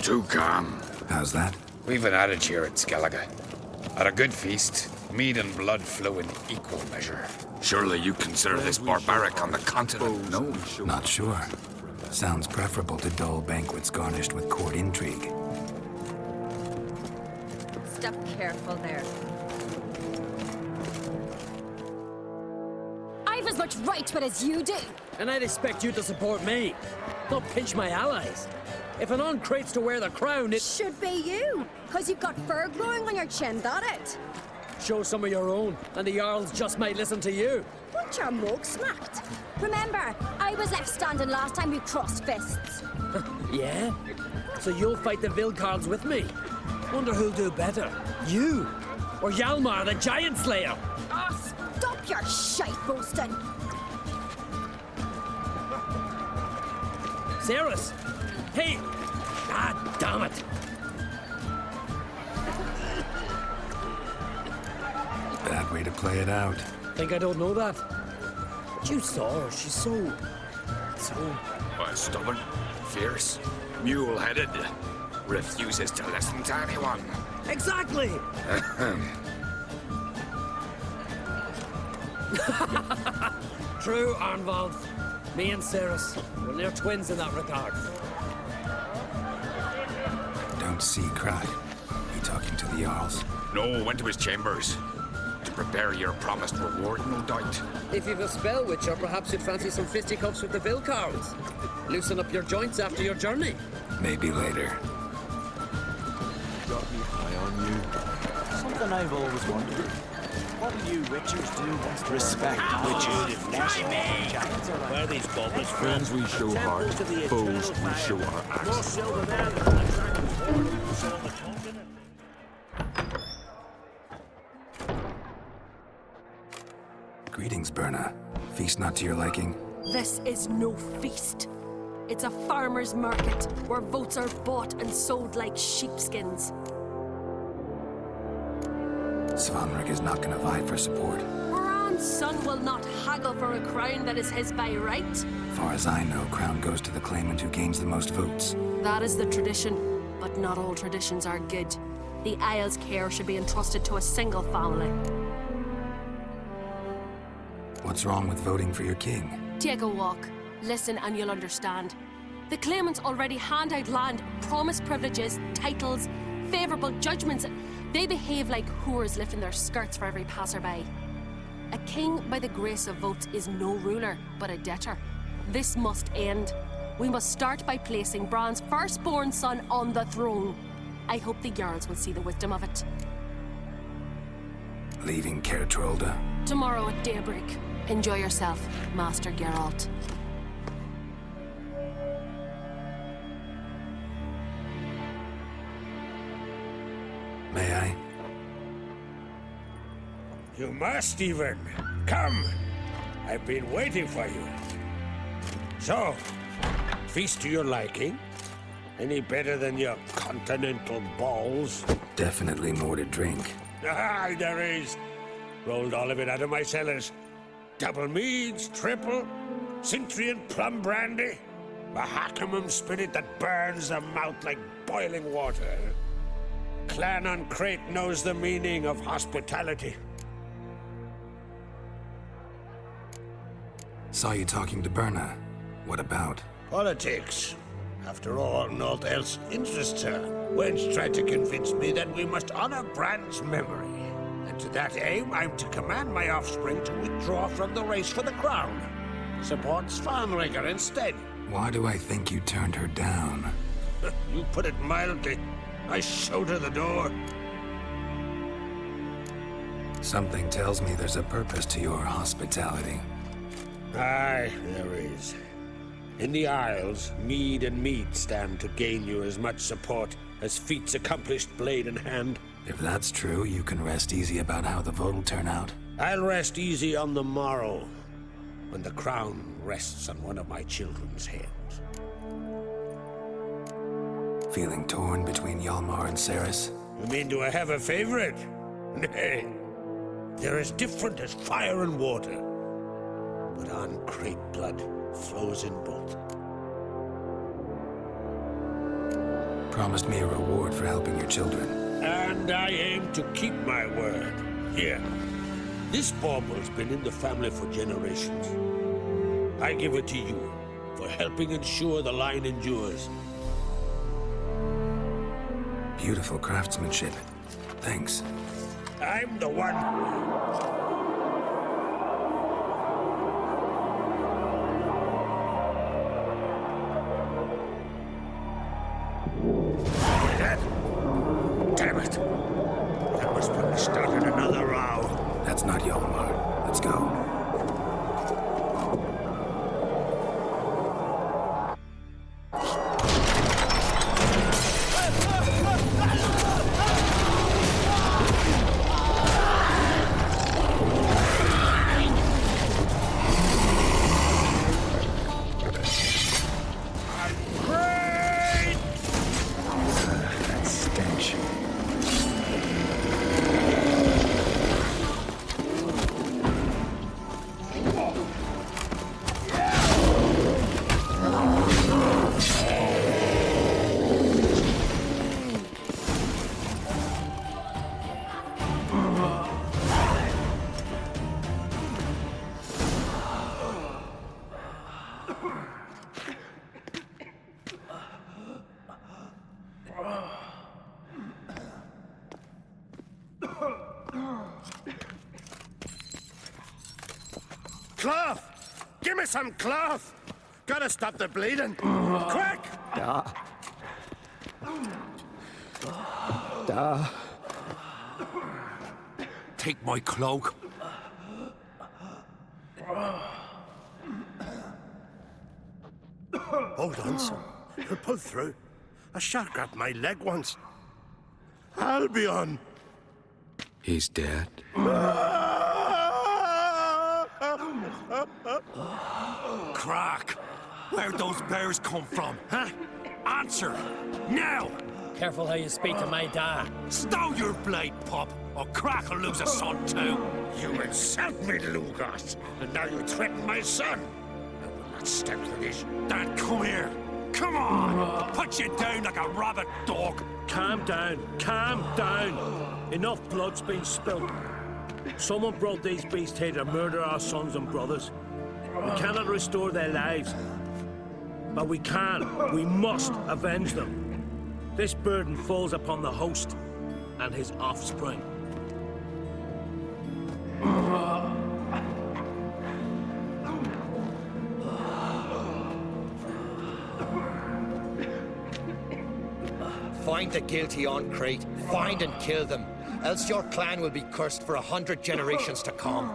Too calm. How's that? We've an adage here at Skellige. At a good feast, mead and blood flow in equal measure. Surely you consider this barbaric on the continent, no? Not sure. Sounds preferable to dull banquets garnished with court intrigue. Step careful there. I've as much right to it as you do. And I'd expect you to support me. Don't pinch my allies. If an on-crate's to wear the crown, it should be you, because you've got fur growing on your chin, that it? Show some of your own, and the Jarls just might listen to you. Want your mug smacked? Remember, I was left standing last time we crossed fists. Yeah? So you'll fight the Vilcards with me? Wonder who'll do better, you or Hjalmar the Giant Slayer? Oh, stop your shite boasting! Ceres! Hey! Ah, damn it! Bad way to play it out. Think I don't know that? But you saw her. She's so... Stubborn, fierce, mule-headed. Refuses to listen to anyone. Exactly! True, Arnvald. Me and Ceres, we're near twins in that regard. Don't see Krach. He talking to the Jarls? No, went to his chambers. To prepare your promised reward, no doubt. If you've a spell witcher, perhaps you'd fancy some fisticuffs with the Vilcards. Loosen up your joints after your journey. Maybe later. Got me high on you. Something I've always wondered. What do you witchers do once respect witches? Where are these goblins from? Friends we show heart, foes we show our axes. Greetings, Berna. Feast not to your liking? This is no feast. It's a farmer's market where votes are bought and sold like sheepskins. Svanrik is not gonna vie for support. Bran's son will not haggle for a crown that is his by right. Far as I know, crown goes to the claimant who gains the most votes. That is the tradition, but not all traditions are good. The Isle's care should be entrusted to a single family. What's wrong with voting for your king? Take a walk. Listen and you'll understand. The claimants already hand out land, promise privileges, titles, favourable judgments. They behave like whores lifting their skirts for every passerby. A king by the grace of votes is no ruler, but a debtor. This must end. We must start by placing Bran's firstborn son on the throne. I hope the Jarls will see the wisdom of it. Leaving Caer Trolda? Tomorrow at daybreak. Enjoy yourself, Master Geralt. May I? You must even. Come! I've been waiting for you. So, feast to your liking? Any better than your continental balls? Definitely more to drink. Ah, there is. Rolled all of it out of my cellars. Double meads, triple, Cintrian plum brandy, a Hackamum spirit that burns the mouth like boiling water. Clan on Crate knows the meaning of hospitality. Saw you talking to Berna. What about? Politics. After all, naught else interests her. Wench tried to convince me that we must honor Bran's memory. And to that aim, I'm to command my offspring to withdraw from the race for the crown. Support Svanrigger instead. Why do I think you turned her down? You put it mildly. I showed her the door. Something tells me there's a purpose to your hospitality. Aye, there is. In the Isles, mead and meat stand to gain you as much support as feats accomplished blade in hand. If that's true, you can rest easy about how the vote will turn out. I'll rest easy on the morrow, when the crown rests on one of my children's heads. Feeling torn between Hjalmar and Ceres? You mean do I have a favorite? Nay. They're as different as fire and water. But on Crate blood flows in both. Promised me a reward for helping your children. And I aim to keep my word. Here. This bauble's been in the family for generations. I give it to you for helping ensure the line endures. Beautiful craftsmanship. Thanks. I'm the one. Damn it! That must put me started another row. That's not Hjalmar. Let's go. Cloth! Give me some cloth! Gotta stop the bleeding! Quick! Take my cloak. Hold on, son. You'll pull through. A shark grabbed my leg once. Albion! He's dead. Crack! Where'd those bears come from, huh? Answer! Now! Careful how you speak to my dad. Stow your blade, pup, or Crack will lose a son too. You insult me, Lugas, and now you threaten my son. I will not step to this. Dad, come here. Come on! Put you down like a rabid dog. Calm down. Calm down. Enough blood's been spilled. Someone brought these beasts here to murder our sons and brothers. We cannot restore their lives. But we can. We must avenge them. This burden falls upon the host and his offspring. Find the guilty on Crete. Find and kill them. Else your clan will be cursed for 100 generations to come.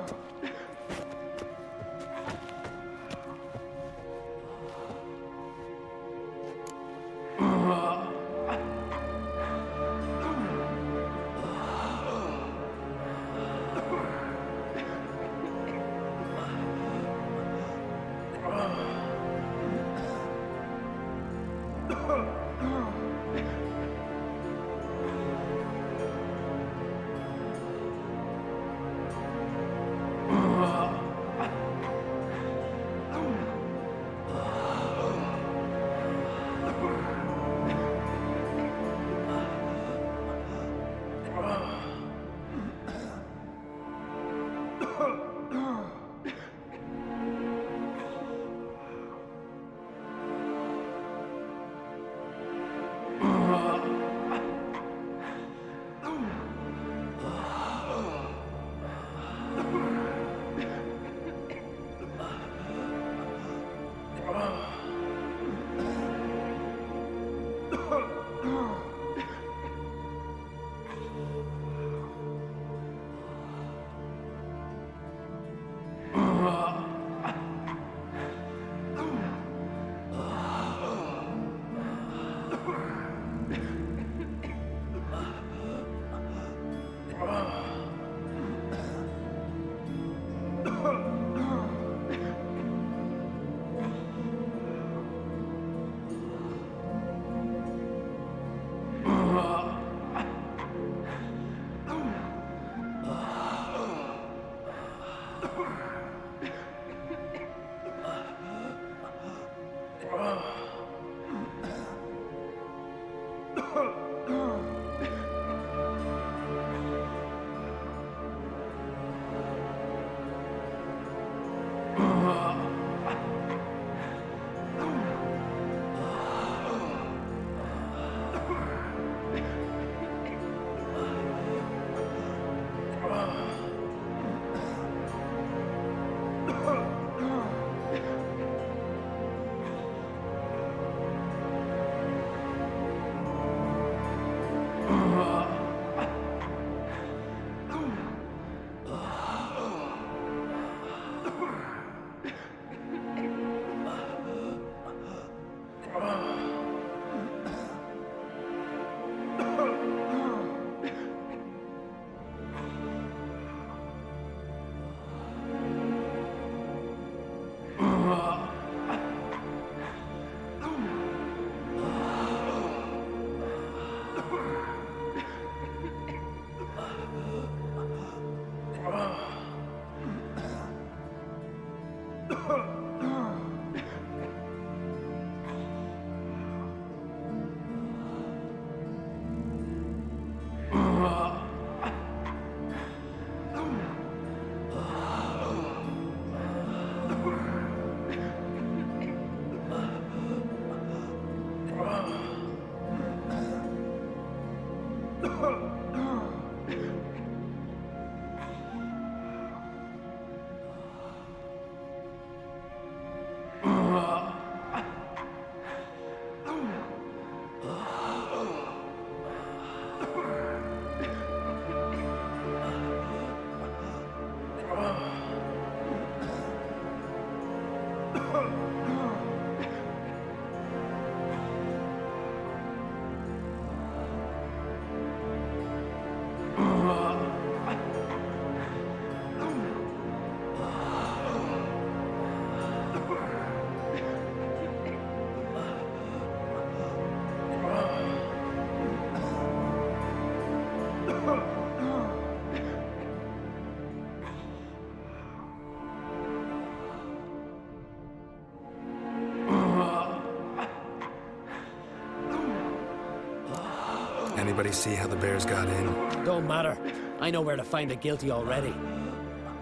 Anybody see how the bears got in? Don't matter. I know where to find the guilty already.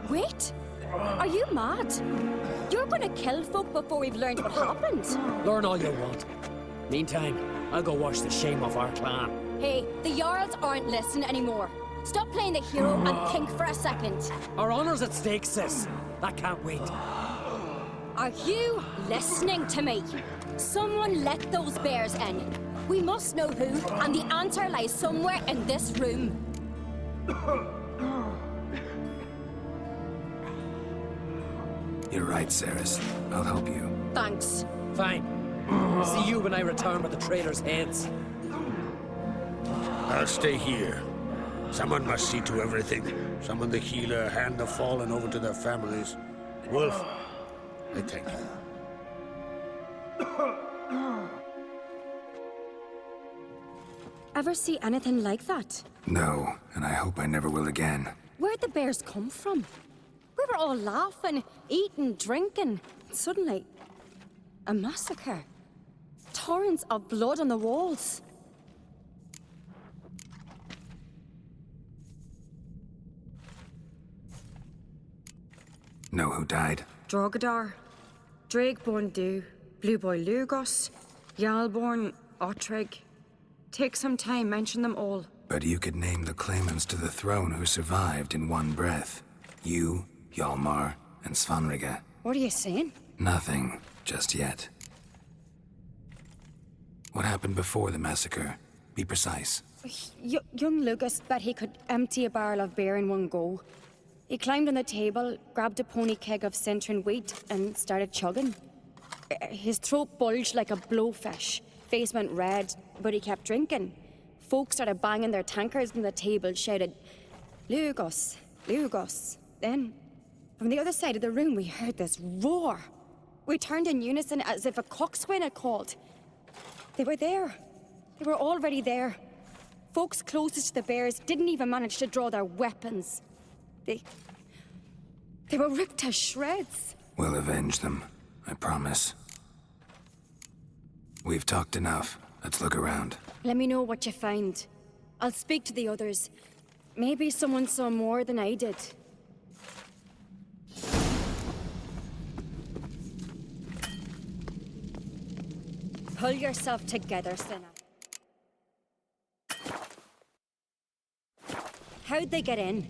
Wait! Are you mad? You're gonna kill folk before we've learned what happened. Learn all you want. Meantime, I'll go wash the shame off our clan. Hey, the Jarls aren't listening anymore. Stop playing the hero and think for a second. Our honor's at stake, sis. I can't wait. Are you listening to me? Someone let those bears in. We must know who, and the answer lies somewhere in this room. You're right, Ceres. I'll help you. Thanks. Fine. See you when I return with the traitors' heads. I'll stay here. Someone must see to everything. Summon the healer, hand the fallen over to their families. Wolf, I thank you. Ever see anything like that? No, and I hope I never will again. Where'd the bears come from? We were all laughing, eating, drinking. Suddenly, a massacre. Torrents of blood on the walls. Know who died? Drogadar, Drakeborn Du, Blue Boy Lugos, Yalborn, Otreg. Take some time, mention them all. But you could name the claimants to the throne who survived in one breath. You, Hjalmar, and Svanrige. What are you saying? Nothing, just yet. What happened before the massacre? Be precise. Young Lucas bet he could empty a barrel of beer in one go. He climbed on the table, grabbed a pony keg of Centron wheat, and started chugging. His throat bulged like a blowfish. Face went red, but he kept drinking. Folks started banging their tankards on the table, shouted, "Lugos, Lugos." Then, from the other side of the room, we heard this roar. We turned in unison as if a coxswain had called. They were there. They were already there. Folks closest to the bears didn't even manage to draw their weapons. They were ripped to shreds. We'll avenge them, I promise. We've talked enough. Let's look around. Let me know what you find. I'll speak to the others. Maybe someone saw more than I did. Pull yourself together, Sinna. How'd they get in?